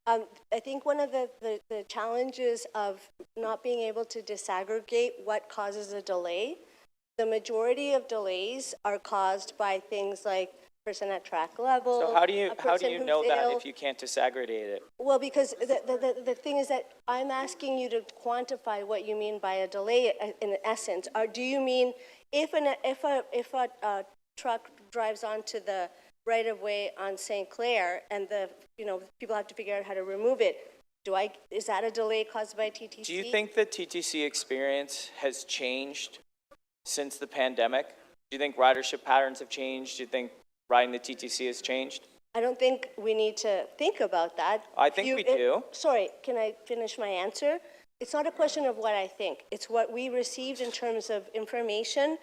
I think one of the challenges of not being able to disaggregate what causes a delay, the majority of delays are caused by things like person at track level. So how do you know that if you can't disaggregate it? Well, because the thing is that I'm asking you to quantify what you mean by a delay in essence. Or do you mean if a truck drives onto the right of way on St. Clair and people have to figure out how to remove it? Is that a delay caused by TTC? Do you think the TTC experience has changed since the pandemic? Do you think ridership patterns have changed? Do you think riding the TTC has changed? I don't think we need to think about that. I think we do. Sorry, can I finish my answer? It's not a question of what I think. It's what we received in terms of information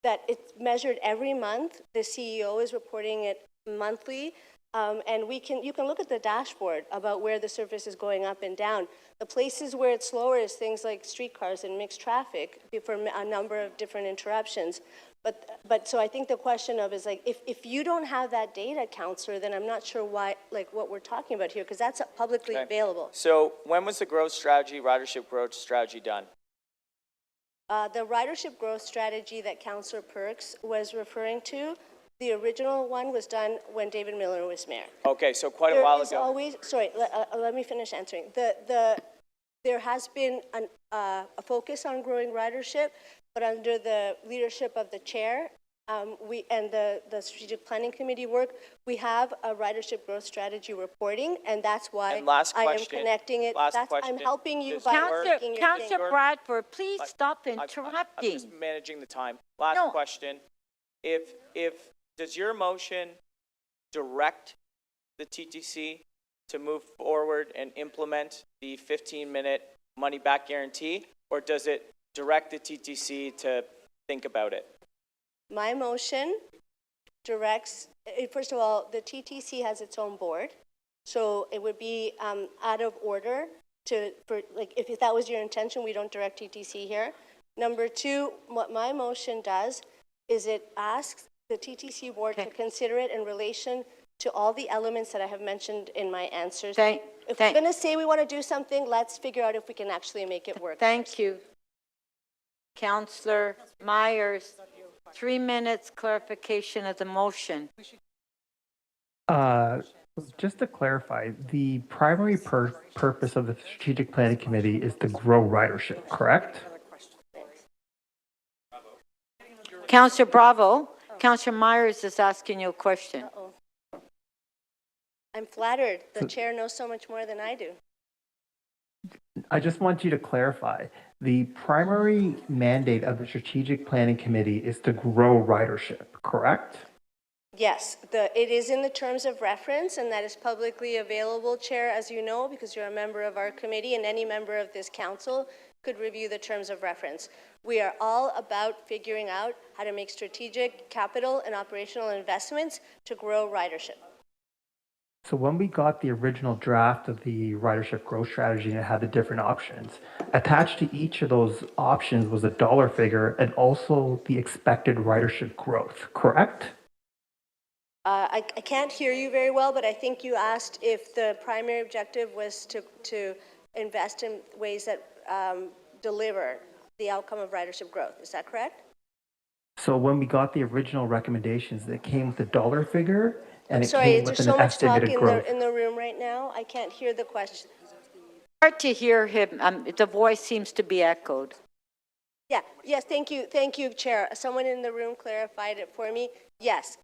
that it's measured every month. The CEO is reporting it monthly. And you can look at the dashboard about where the service is going up and down. The places where it's slower is things like streetcars and mixed traffic for a number of different interruptions. But so I think the question of is like, if you don't have that data, Councillor, then I'm not sure why, like what we're talking about here, because that's publicly available. So when was the growth strategy, ridership growth strategy done? The ridership growth strategy that Councillor Perks was referring to, the original one was done when David Miller was mayor. Okay, so quite a while There is ago. always, sorry, let me finish answering. There has been a focus on growing ridership, but under the leadership of the chair and the strategic planning committee work, we have a ridership growth strategy reporting, and that's why I am connecting it. I'm helping you by making your Councillor Bradford, please stop interrupting. I'm just managing the time. Last question. Does your motion direct the TTC to move forward and implement the 15-minute money-back guarantee, or does it direct the TTC to think about it? My motion directs, first of all, the TTC has its own board, so it would be out of order if that was your intention, we don't direct TTC here. Number two, what my motion does is it asks the TTC board to consider it in relation to all the elements that I have mentioned in my answers. If we're going to say we want to do something, let's figure out if we can actually make it work. Thank you. Councillor Myers, 3 minutes clarification of the motion. Just to clarify, the primary purpose of the Strategic Planning Committee is to grow ridership, correct? Councillor Bravo, Councillor Myers is asking you a question. I'm flattered. The chair knows so much more than I do. I just want you to clarify. The primary mandate of the Strategic Planning Committee is to grow ridership, correct? Yes, it is in the terms of reference, and that is publicly available, Chair, as you know, because you're a member of our committee, and any member of this council could review the terms of reference. We are all about figuring out how to make strategic capital and operational investments to grow ridership. So when we got the original draft of the ridership growth strategy and it had the different options, attached to each of those options was a dollar figure and also the expected ridership growth, correct? I can't hear you very well, but I think you asked if the primary objective was to invest in ways that deliver the outcome of ridership growth. Is that correct? So when we got the original recommendations, it came with a dollar figure and it Sorry, came there's with so an much talk estimated growth. in the room right now. I can't hear the question. Hard to hear him. The voice seems to be echoed. Yeah, yes, thank you, Chair. Someone in the room clarified it for me. Yes.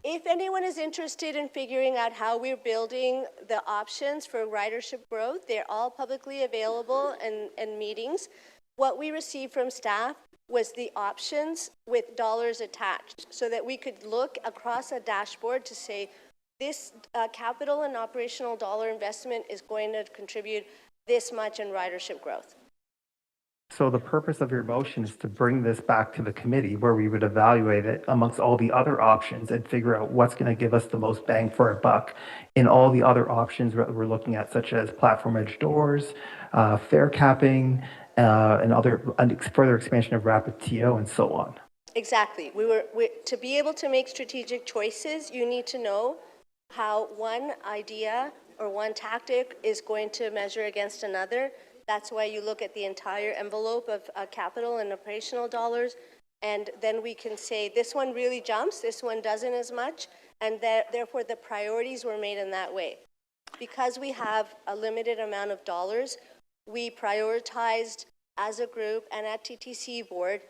If anyone is interested in figuring out how we're building the options for ridership growth, they're all publicly available in meetings. What we received from staff was the options with dollars attached so that we could look across a dashboard to say this capital and operational dollar investment is going to contribute this much in ridership growth. So the purpose of your motion is to bring this back to the committee where we would evaluate it amongst all the other options and figure out what's going to give us the most bang for our buck in all the other options that we're looking at, such as platform edge doors, fare capping, and further expansion of rapid TO and so on. Exactly. To be able to make strategic choices, you need to know how one idea or one tactic is going to measure against another. That's why you look at the entire envelope of capital and operational dollars, and then we can say this one really jumps, this one doesn't as much, and therefore the priorities were made in that way. Because we have a limited amount of dollars, we prioritized as a group and at TTC board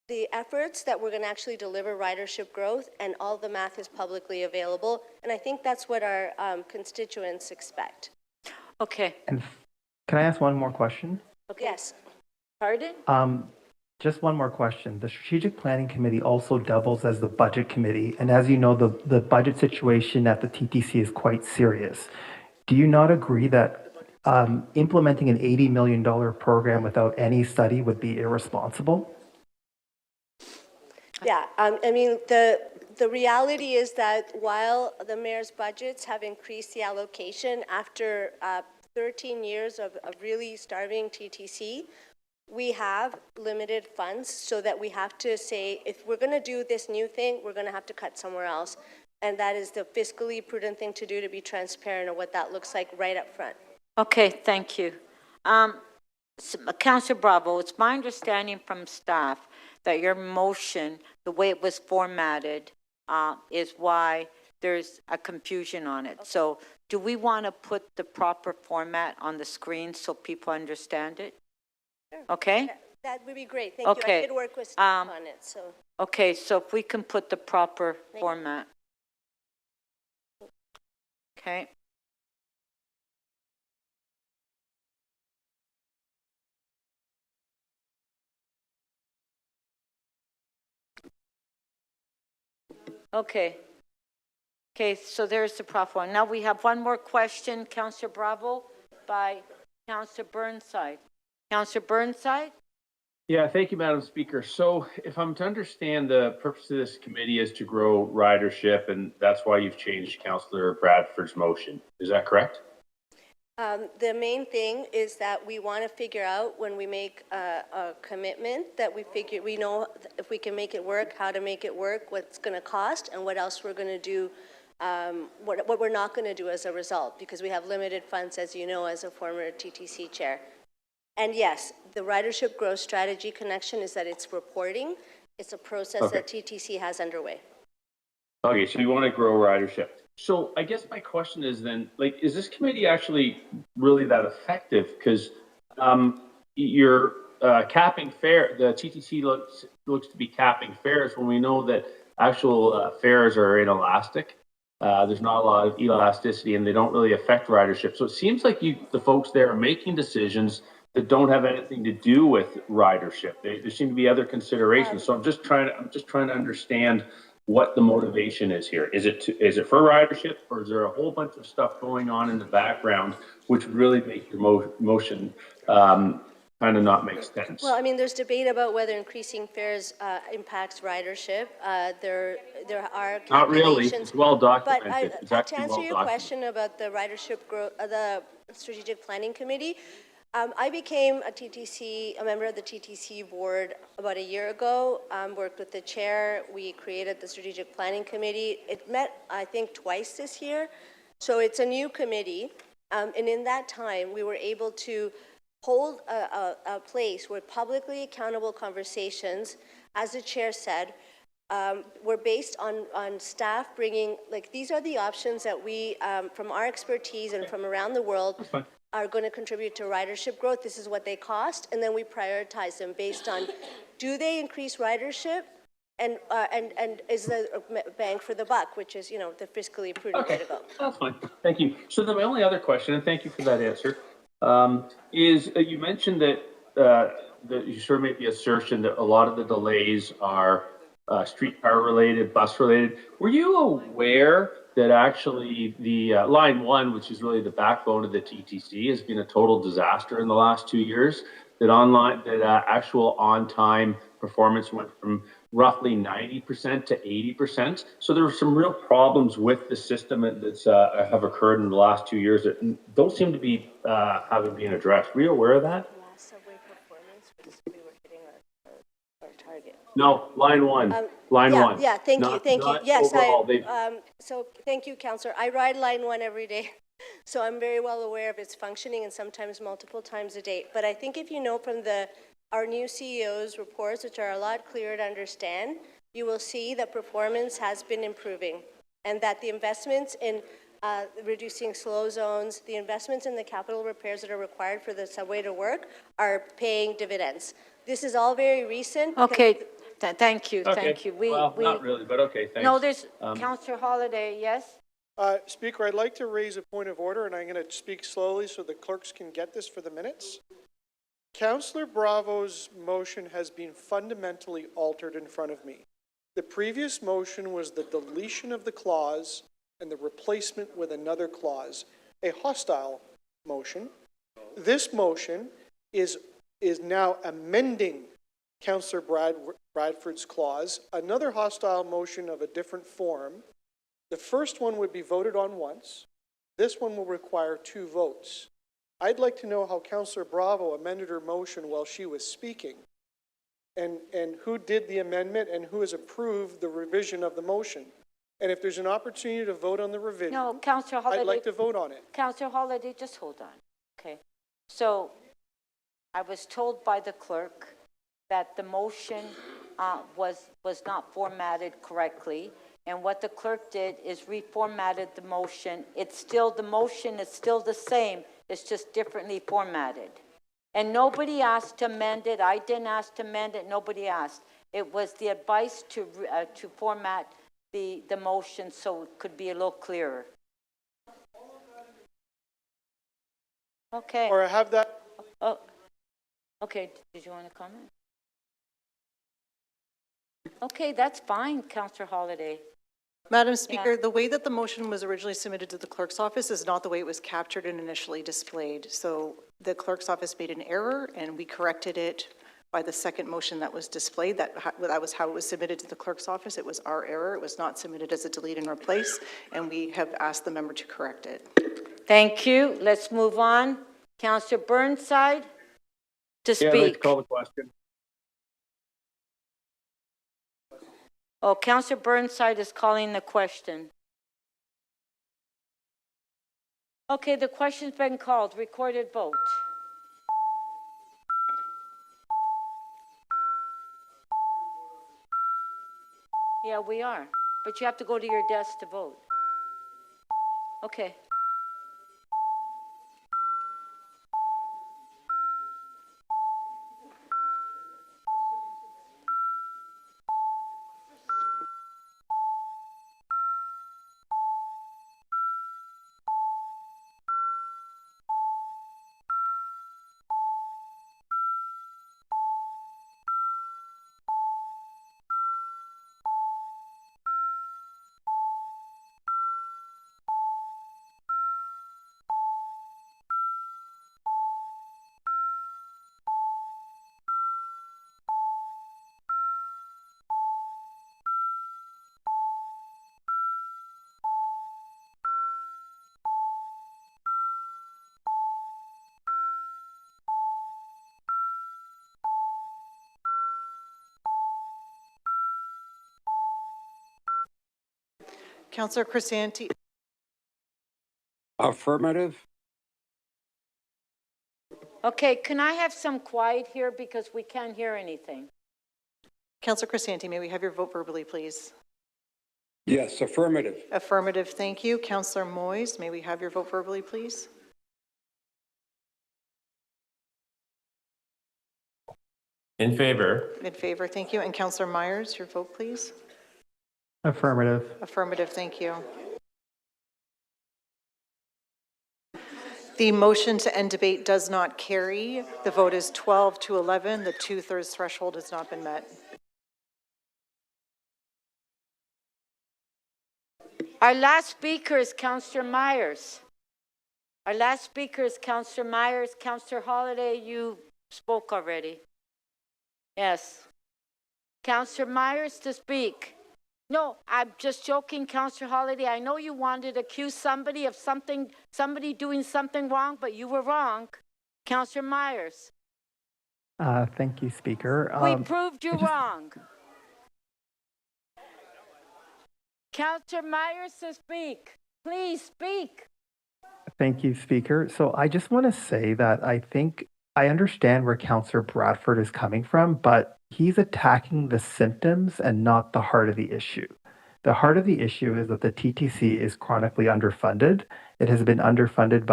the efforts that we're going to actually deliver ridership growth, and all the math is publicly available, and I think that's what our constituents expect. Okay. And can I ask one more question? Okay. Yes. Pardon? Just one more question. The Strategic Planning Committee also doubles as the Budget Committee, and as you know, the budget situation at the TTC is quite serious. Do you not agree that implementing an $80 million program without any study would be irresponsible? Yeah, I mean, the reality is that while the mayor's budgets have increased the allocation after 13 years of really starving TTC, we have limited funds so that we have to say, if we're going to do this new thing, we're going to have to cut somewhere else. And that is the fiscally prudent thing to do, to be transparent of what that looks like right up front. Okay, thank you. Councillor Bravo, it's my understanding from staff that your motion, the way it was formatted, is why there's a confusion on it. Okay. So do we want to put the proper format on the screen so people understand it? Sure. Okay? That would be great. Thank you. I did work with staff on it. So. Okay, so if we can put the proper format. Okay. Okay. Okay, so there's the proper one. Now we have one more question, Councillor Bravo, by Councillor Burnside. Councillor Burnside? Yeah, thank you, Madam Speaker. So if I'm to understand, the purpose of this committee is to grow ridership, and that's why you've changed Councillor Bradford's motion. Is that correct? The main thing is that we want to figure out, when we make a commitment, that we know if we can make it work, how to make it work, what's going to cost, and what else we're going to do, what we're not going to do as a result, because we have limited funds, as you know, as a former TTC chair. And yes, the ridership growth strategy connection is that it's reporting. It's a process that TTC has underway. Okay, so you want to grow ridership. So I guess my question is then, like, is this committee actually really that effective? Because you're capping fare, the TTC looks to be capping fares when we know that actual fares are inelastic. There's not a lot of elasticity and they don't really affect ridership. So it seems like the folks there are making decisions that don't have anything to do with ridership. There seem to be other considerations. So I'm just trying to understand what the motivation is here. Is it for ridership, or is there a whole bunch of stuff going on in the background which would really make your motion kind of not make sense? Well, I mean, there's debate about whether increasing fares impacts ridership. There are calculations. Not really. It's well documented. But to answer your question about the ridership growth, the Strategic Planning Committee, I became a member of the TTC board about a year ago, worked with the chair. We created the Strategic Planning Committee. It met, I think, twice this year. So it's a new committee. And in that time, we were able to hold a place where publicly accountable conversations, as the chair said, were based on staff bringing, like, these are the options that we, from our expertise and from around the world, are going to contribute to ridership growth. This is what they cost, and then we prioritize them based on, do they increase ridership, and is the bang for the buck, which is, you know, the fiscally prudent way to go. That's fine. Thank you. So then my only other question, and thank you for that answer, is you mentioned that, that you sort of made the assertion that a lot of the delays are streetcar related, bus related. Were you aware that actually the line 1, which is really the backbone of the TTC, has been a total disaster in the last 2 years? That actual on-time performance went from roughly 90% to 80%. So there were some real problems with the system that have occurred in the last 2 years that don't seem to be having been addressed. Were you aware of that? Last subway performance, we were hitting our target. No, line 1. Line 1. Yeah, thank you. Yes, overall, so thank you, Councillor. I ride line 1 every day. So I'm very well aware of its functioning, and sometimes multiple times a day. But I think if you know from our new CEO's reports, which are a lot clearer to understand, you will see that performance has been improving, and that the investments in reducing slow zones, the investments in the capital repairs that are required for the subway to work are paying dividends. This is all very recent. Okay, thank you, okay. thank you. Well, not really, but okay, thanks. No, there's Councillor Holiday, yes? Speaker, I'd like to raise a point of order, and I'm going to speak slowly so the clerks can get this for the minutes. Councillor Bravo's motion has been fundamentally altered in front of me. The previous motion was the deletion of the clause and the replacement with another clause, a hostile motion. This motion is now amending Councillor Bradford's clause, another hostile motion of a different form. The first one would be voted on once. This one will require 2 votes. I'd like to know how Councillor Bravo amended her motion while she was speaking, and who did the amendment and who has approved the revision of the motion. And if there's an opportunity to vote on the revision, No, Councillor Holiday. I'd like to vote on it. Councillor Holiday, just hold on. Okay. So I was told by the clerk that the motion was not formatted correctly. And what the clerk did is reformatted the motion. The motion is still the same. It's just differently formatted. And nobody asked to amend it. I didn't ask to amend it. Nobody asked. It was the advice to format the motion so it could be a little clearer. Okay. Or I have that. Oh, okay. Did you want to comment? Okay, that's fine, Councillor Holiday. Madam Speaker, the way that the motion was originally submitted to the clerk's office is not the way it was captured and initially displayed. So the clerk's office made an error, and we corrected it by the second motion that was displayed. That was how it was submitted to the clerk's office. It was our error. It was not submitted as a delete and replace, and we have asked the member to correct it. Thank you. Let's move on. Councillor Burnside to speak. Yeah, I'd like to call the question. Oh, Councillor Burnside is calling the question. Okay, the question's been called. Recorded vote. Yeah, we are. But you have to go to your desk to vote. Okay. Councillor Okay, can I have some quiet here because we can't hear anything? Councillor Crescenти, may we have your vote verbally, please? Yes, affirmative. Affirmative, thank you. Councillor Moyes, may we have your vote verbally, please? In favor. In favor, thank you. And Councillor Myers, your vote, please? Affirmative. Affirmative, thank you. The motion to end debate does not carry. The vote is 12 to 11. The 2/3 threshold has not been met. Our last speaker is Councillor Myers. Our last speaker is Councillor Myers. Councillor Holiday, you spoke already. Yes. Councillor Myers to speak. No, I'm just joking, Councillor Holiday. I know you wanted to accuse somebody of somebody doing something wrong, but you were wrong. Councillor Myers. Thank you, Speaker. We proved you wrong. Councillor Myers to speak. Please speak. Thank you, Speaker. So I just want to say that I think I understand where Councillor Bradford is coming from, but he's attacking the symptoms and not the heart of the issue. The heart of the issue is that the TTC is chronically underfunded. It has been underfunded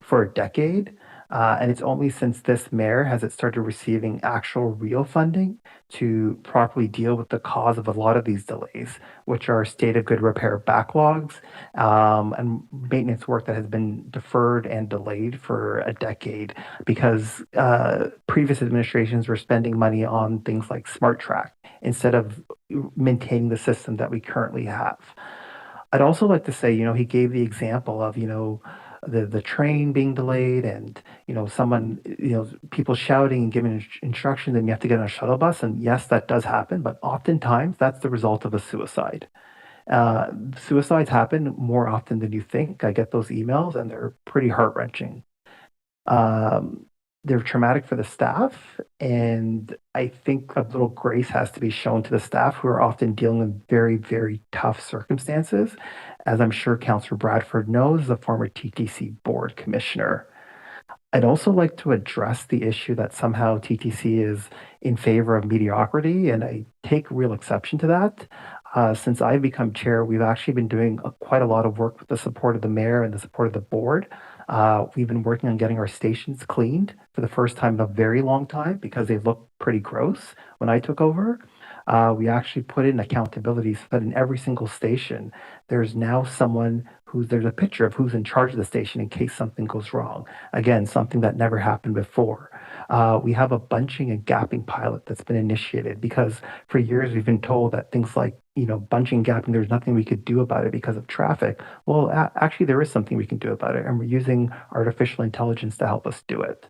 for a decade. And it's only since this mayor has it started receiving actual real funding to properly deal with the cause of a lot of these delays, which are state of good repair backlogs and maintenance work that has been deferred and delayed for a decade because previous administrations were spending money on things like Smart Track instead of maintaining the system that we currently have. I'd also like to say, he gave the example of, the train being delayed and, someone, people shouting and giving instructions and you have to get on a shuttle bus. And yes, that does happen, but oftentimes that's the result of a suicide. Suicides happen more often than you think. I get those emails and they're pretty heart-wrenching. They're traumatic for the staff, and I think a little grace has to be shown to the staff who are often dealing with very, very tough circumstances, as I'm sure Councillor Bradford knows, as a former TTC board commissioner. I'd also like to address the issue that somehow TTC is in favor of mediocrity, and I take real exception to that. Since I've become chair, we've actually been doing quite a lot of work with the support of the mayor and the support of the board. We've been working on getting our stations cleaned for the first time in a very long time because they looked pretty gross when I took over. We actually put in accountability so that in every single station, there's now someone there's a picture of who's in charge of the station in case something goes wrong. Again, something that never happened before. We have a bunching and gapping pilot that's been initiated because for years we've been told that things like, bunching and gapping, there's nothing we could do about it because of traffic. Well, actually there is something we can do about it, and we're using artificial intelligence to help us do it.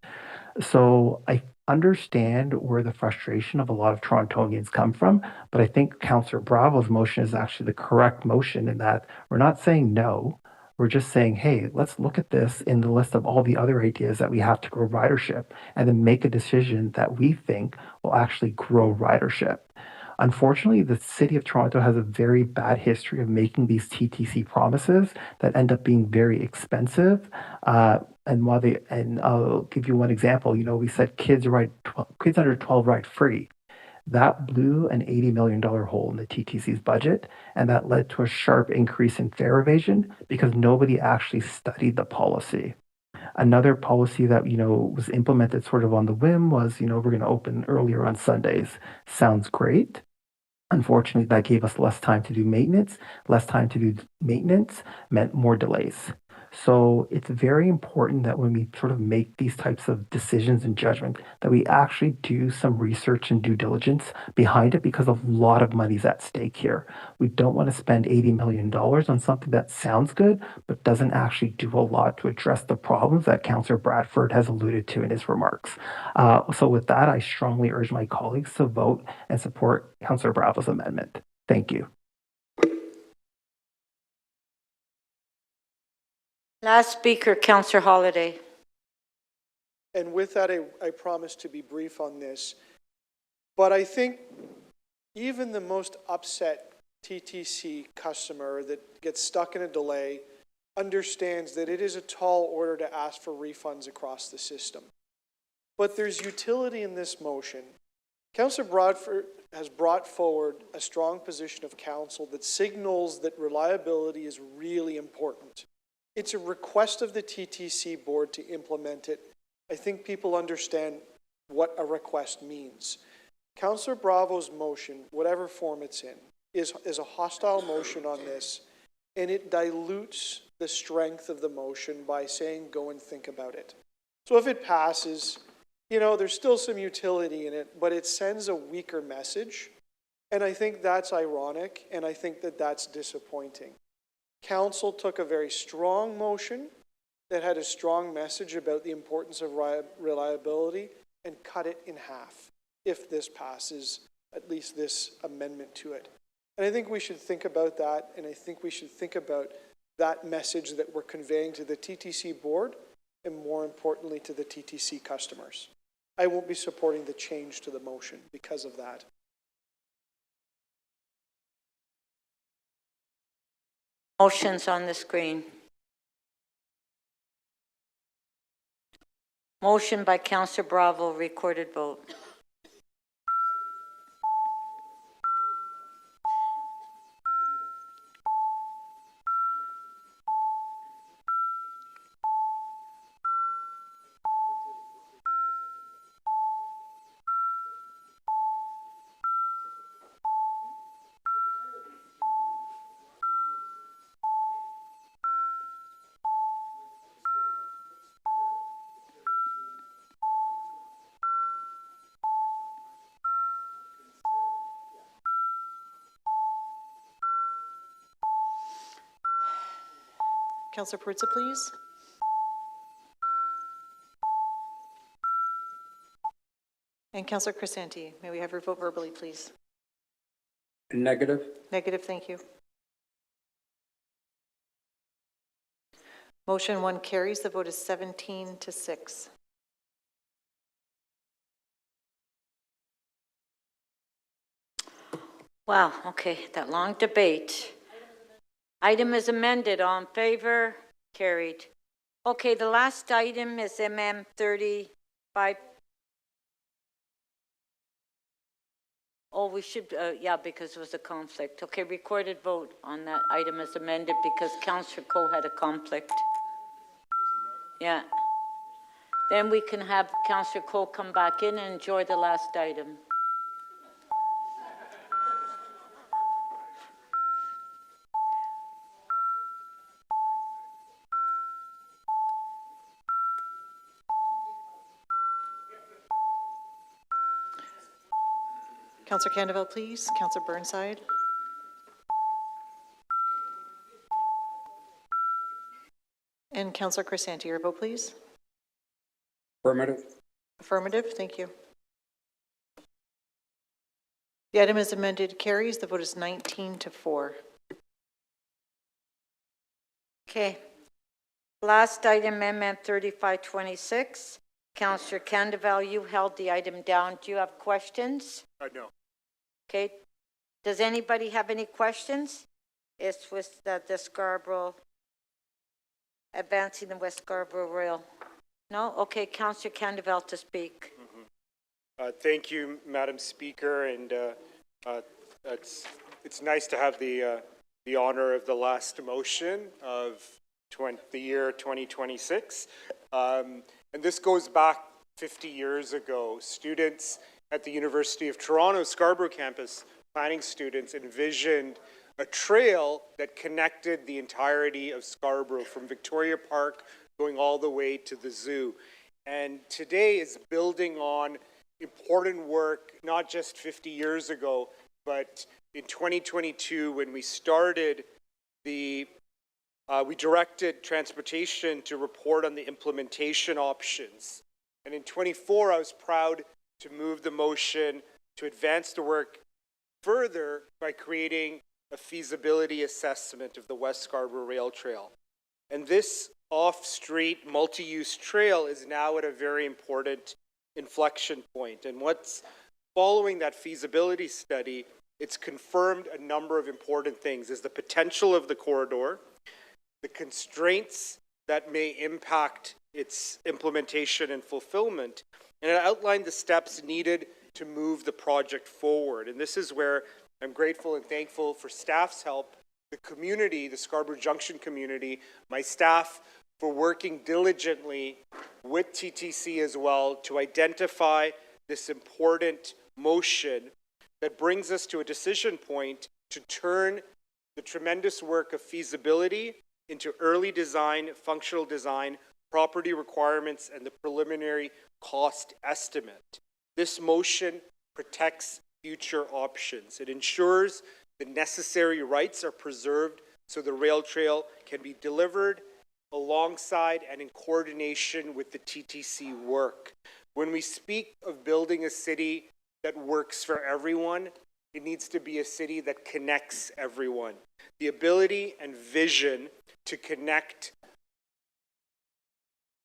So I understand where the frustration of a lot of Torontonians come from, but I think Councillor Bravo's motion is actually the correct motion in that we're not saying no. We're just saying, hey, let's look at this in the list of all the other ideas that we have to grow ridership and then make a decision that we think will actually grow ridership. Unfortunately, the city of Toronto has a very bad history of making these TTC promises that end up being very expensive. And I'll give you one example. We said kids under 12 ride free. That blew an $80 million hole in the TTC's budget, and that led to a sharp increase in fare evasion because nobody actually studied the policy. Another policy that, was implemented sort of on the whim was, we're going to open earlier on Sundays. Sounds great. Unfortunately, that gave us less time to do maintenance. Less time to do maintenance meant more delays. So it's very important that when we sort of make these types of decisions and judgment, that we actually do some research and due diligence behind it because a lot of money's at stake here. We don't want to spend $80 million on something that sounds good, but doesn't actually do a lot to address the problems that Councillor Bradford has alluded to in his remarks. So with that, I strongly urge my colleagues to vote and support Councillor Bravo's amendment. Thank you. Last speaker, Councillor Holiday. And with that, I promise to be brief on this. But I think even the most upset TTC customer that gets stuck in a delay understands that it is a tall order to ask for refunds across the system. but there's utility in this motion. Councillor Broadford has brought forward a strong position of council that signals that reliability is really important. It's a request of the TTC board to implement it. I think people understand what a request means. Councillor Bravo's motion, whatever form it's in, is a hostile motion on this, and it dilutes the strength of the motion by saying go and think about it. So if it passes, you know, there's still some utility in it, but it sends a weaker message, and I think that's ironic, and I think that that's disappointing. Council took a very strong motion that had a strong message about the importance of reliability and cut it in half if this passes, at least this amendment to it. And I think we should think about that, and I think we should think about that message that we're conveying to the TTC board and more importantly to the TTC customers. I won't be supporting the change to the motion because of that. Motions on the screen. Motion by Councillor Bravo, recorded vote. Councillor Perruzza, please. And Councillor Crescenti, may we have your vote verbally, please? Negative. Negative, thank you. Motion 1 carries. The vote is 17-6. Wow, okay, that long debate. Item is amended. All in favor? Carried. Okay, the last item is MM 35. Oh, we should, yeah, because it was a conflict. Okay, recorded vote on that item is amended because Councillor Coe had a conflict. Yeah. Then we can have Councillor Coe come back in and enjoy the last item. Councillor Candeville, please. Councillor Burnside. And Councillor Crescenti, your vote, please. Affirmative. Affirmative, thank you. The item is amended, carries. The vote is 19-4. Okay. Last item, Amendment 3526. Councillor Candeville, you held the item down. Do you have questions? No. Okay. Does anybody have any questions? It's with the Scarborough, advancing the West Scarborough Rail. No? Okay, Councillor Candeville to speak. Thank you, Madam Speaker, and it's nice to have the honor of the last motion of the year 2026. And this goes back 50 years ago. Students at the University of Toronto Scarborough campus, planning students, envisioned a trail that connected the entirety of Scarborough from Victoria Park going all the way to the zoo. And today is building on important work, not just 50 years ago, but in 2022 when we started we directed transportation to report on the implementation options. And in 24, I was proud to move the motion to advance the work further by creating a feasibility assessment of the West Scarborough Rail Trail. And this off-street multi-use trail is now at a very important inflection point. And what's following that feasibility study, it's confirmed a number of important things. Is the potential of the corridor, the constraints that may impact its implementation and fulfillment, And it outlined the steps needed to move the project forward. And this is where I'm grateful and thankful for staff's help, the community, the Scarborough Junction community, my staff for working diligently with TTC as well to identify this important motion that brings us to a decision point to turn the tremendous work of feasibility into early design, functional design, property requirements, and the preliminary cost estimate. This motion protects future options. It ensures the necessary rights are preserved so the rail trail can be delivered alongside and in coordination with the TTC work. When we speak of building a city that works for everyone, it needs to be a city that connects everyone. The ability and vision to connect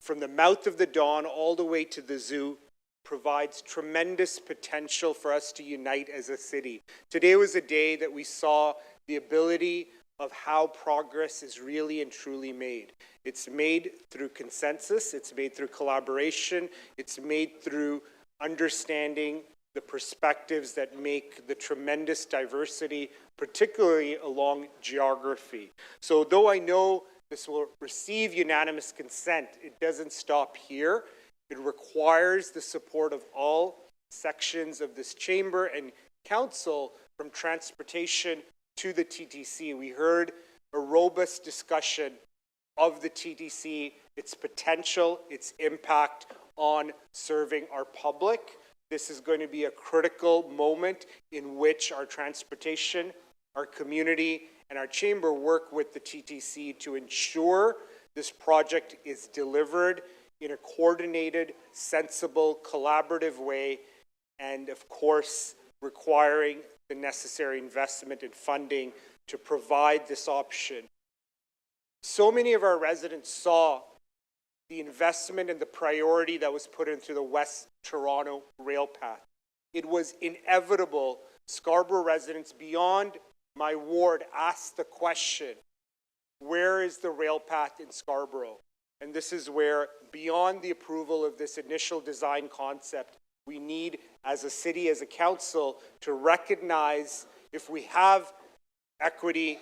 from the mouth of the Don all the way to the zoo provides tremendous potential for us to unite as a city. Today was a day that we saw the ability of how progress is really and truly made. It's made through consensus, it's made through collaboration, it's made through understanding the perspectives that make the tremendous diversity, particularly along geography. So though I know this will receive unanimous consent, it doesn't stop here. It requires the support of all sections of this chamber and council, from transportation to the TTC. We heard a robust discussion of the TTC, its potential, its impact on serving our public. This is going to be a critical moment in which our transportation, our community, and our chamber work with the TTC to ensure this project is delivered in a coordinated, sensible, collaborative way, and of course, requiring the necessary investment and funding to provide this option. So many of our residents saw the investment and the priority that was put into the West Toronto rail path. It was inevitable. Scarborough residents beyond my ward asked the question, where is the rail path in Scarborough? And this is where, beyond the approval of this initial design concept, we need, as a city, as a council, to recognize if we have equity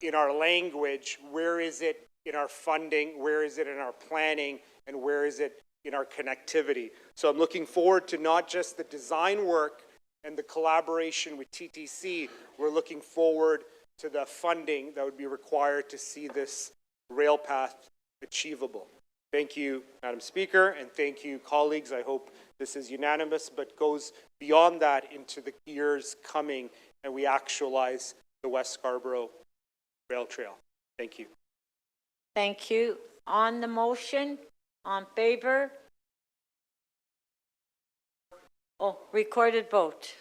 in our language, where is it in our funding, where is it in our planning, and where is it in our connectivity? So I'm looking forward to not just the design work and the collaboration with TTC, we're looking forward to the funding that would be required to see this rail path achievable. Thank you, Madam Speaker, and thank you, colleagues. I hope this is unanimous, but goes beyond that into the years coming and we actualize the West Scarborough Rail Trail. Thank you. Thank you. On the motion, on favor? Oh, recorded vote.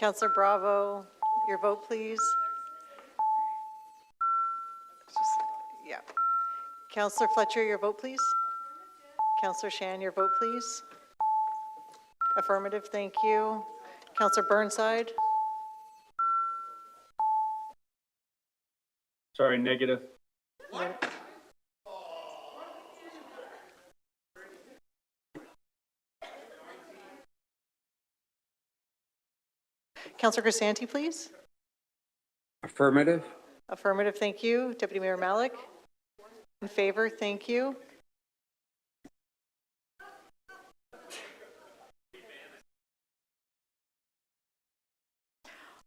Councillor Bravo, your vote, please. Yeah. Councillor Fletcher, your vote, please. Councillor Shan, your vote, please. Affirmative, thank you. Councillor Burnside. Sorry, negative. Councillor Grisanti, please. Affirmative. Affirmative, thank you. Deputy Mayor Malik. In favor, thank you.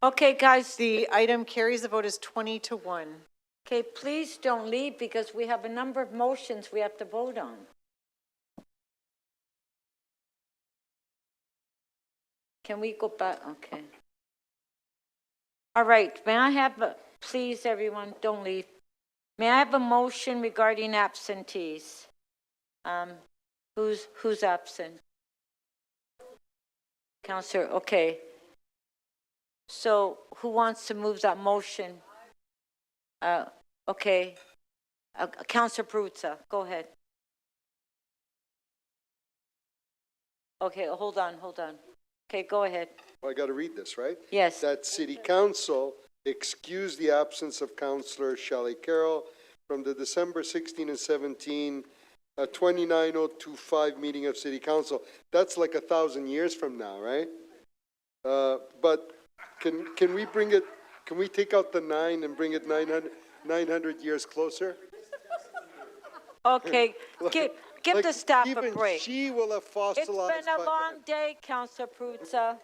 Okay, guys. The item carries. The vote is 20-1. Okay, please don't leave because we have a number of motions we have to vote on. Can we go back? Okay. All right, may I have, please everyone, don't leave. May I have a motion regarding absentees? Who's absent? Counselor, okay. So who wants to move that motion? Okay. Counselor Perruzza, go ahead. Okay, hold on. Okay, go ahead. Well, I got to read this, right? Yes. That City Council excuse the absence of Councillor Shelley Carroll from the December 16 and 17 29025 meeting of City Council. That's like 1,000 years from now, right? But can we bring it? Can we take out the 9 and bring it 900 years closer? Okay, give the staff a break. She will have fossilized. It's been a long day, Councillor Perruzza.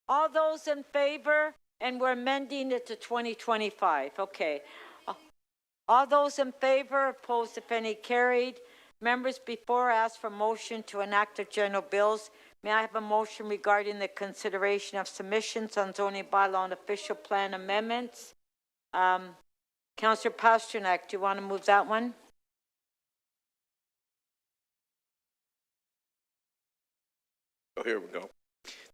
All those in favor, and we're amending it to 2025. Okay. All those in favor, opposed, if any, carried. Members, before I ask for motion to enact the general bills, may I have a motion regarding the consideration of submissions on zoning bylaw and official plan amendments? Councillor Pasternak, do you want to move that one? Oh, here we go.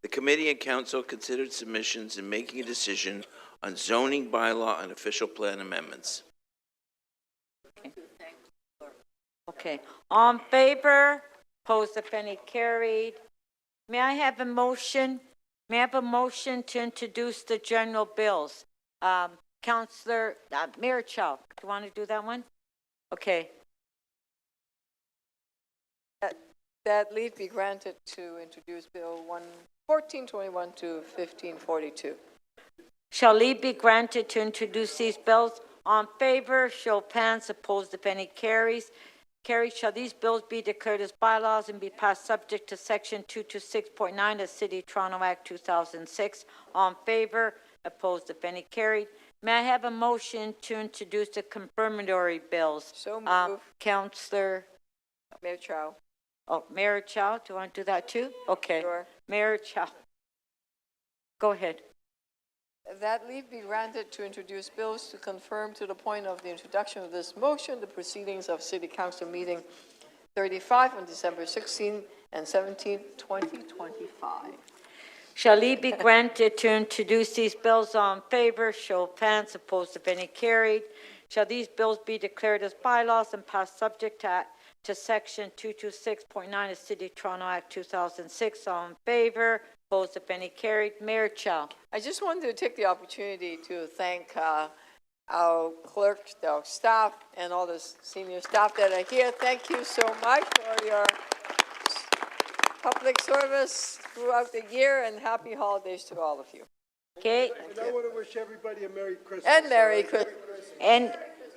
The committee and council considered submissions in making a decision on zoning bylaw and official plan amendments. Okay. All in favor? Opposed, if any, carried. May I have a motion? May I have a motion to introduce the general bills? Councillor, Mayor Chow, do you want to do that one? Okay. That leave be granted to introduce Bill 1421 to 1542. Shall leave be granted to introduce these bills? On favor, show of hands. Opposed, if any, carries. Carried. Shall these bills be declared as bylaws and be passed subject to Section 226.9 of the City of Toronto Act 2006? On favor, opposed, if any, carried. May I have a motion to introduce the confirmatory bills? So moved. Councillor. Mayor Chow. Oh, Mayor Chow, do you want to do that too? Okay. Sure. Mayor Chow. Go ahead. That leave be granted to introduce bills to confirm to the point of the introduction of this motion the proceedings of City Council meeting 35 on December 16 and 17, 2025. Shall leave be granted to introduce these bills? On favor, show of hands. Opposed, if any, carried. Shall these bills be declared as bylaws and passed subject to Section 226.9 of City of Toronto Act 2006? All in favor? Opposed, if any, carried. Mayor Chow. I just wanted to take the opportunity to thank our clerk, our staff, and all the senior staff that are here. Thank you so much for your public service throughout the year, and happy holidays to all of you. Okay. And I want to wish everybody a Merry Christmas. And Merry Christmas.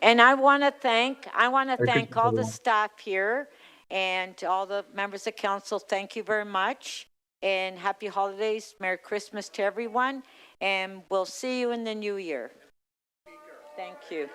And I want to thank all the staff here and all the members of council. Thank you very much. And happy holidays, Merry Christmas to everyone, and we'll see you in the new year. Thank you.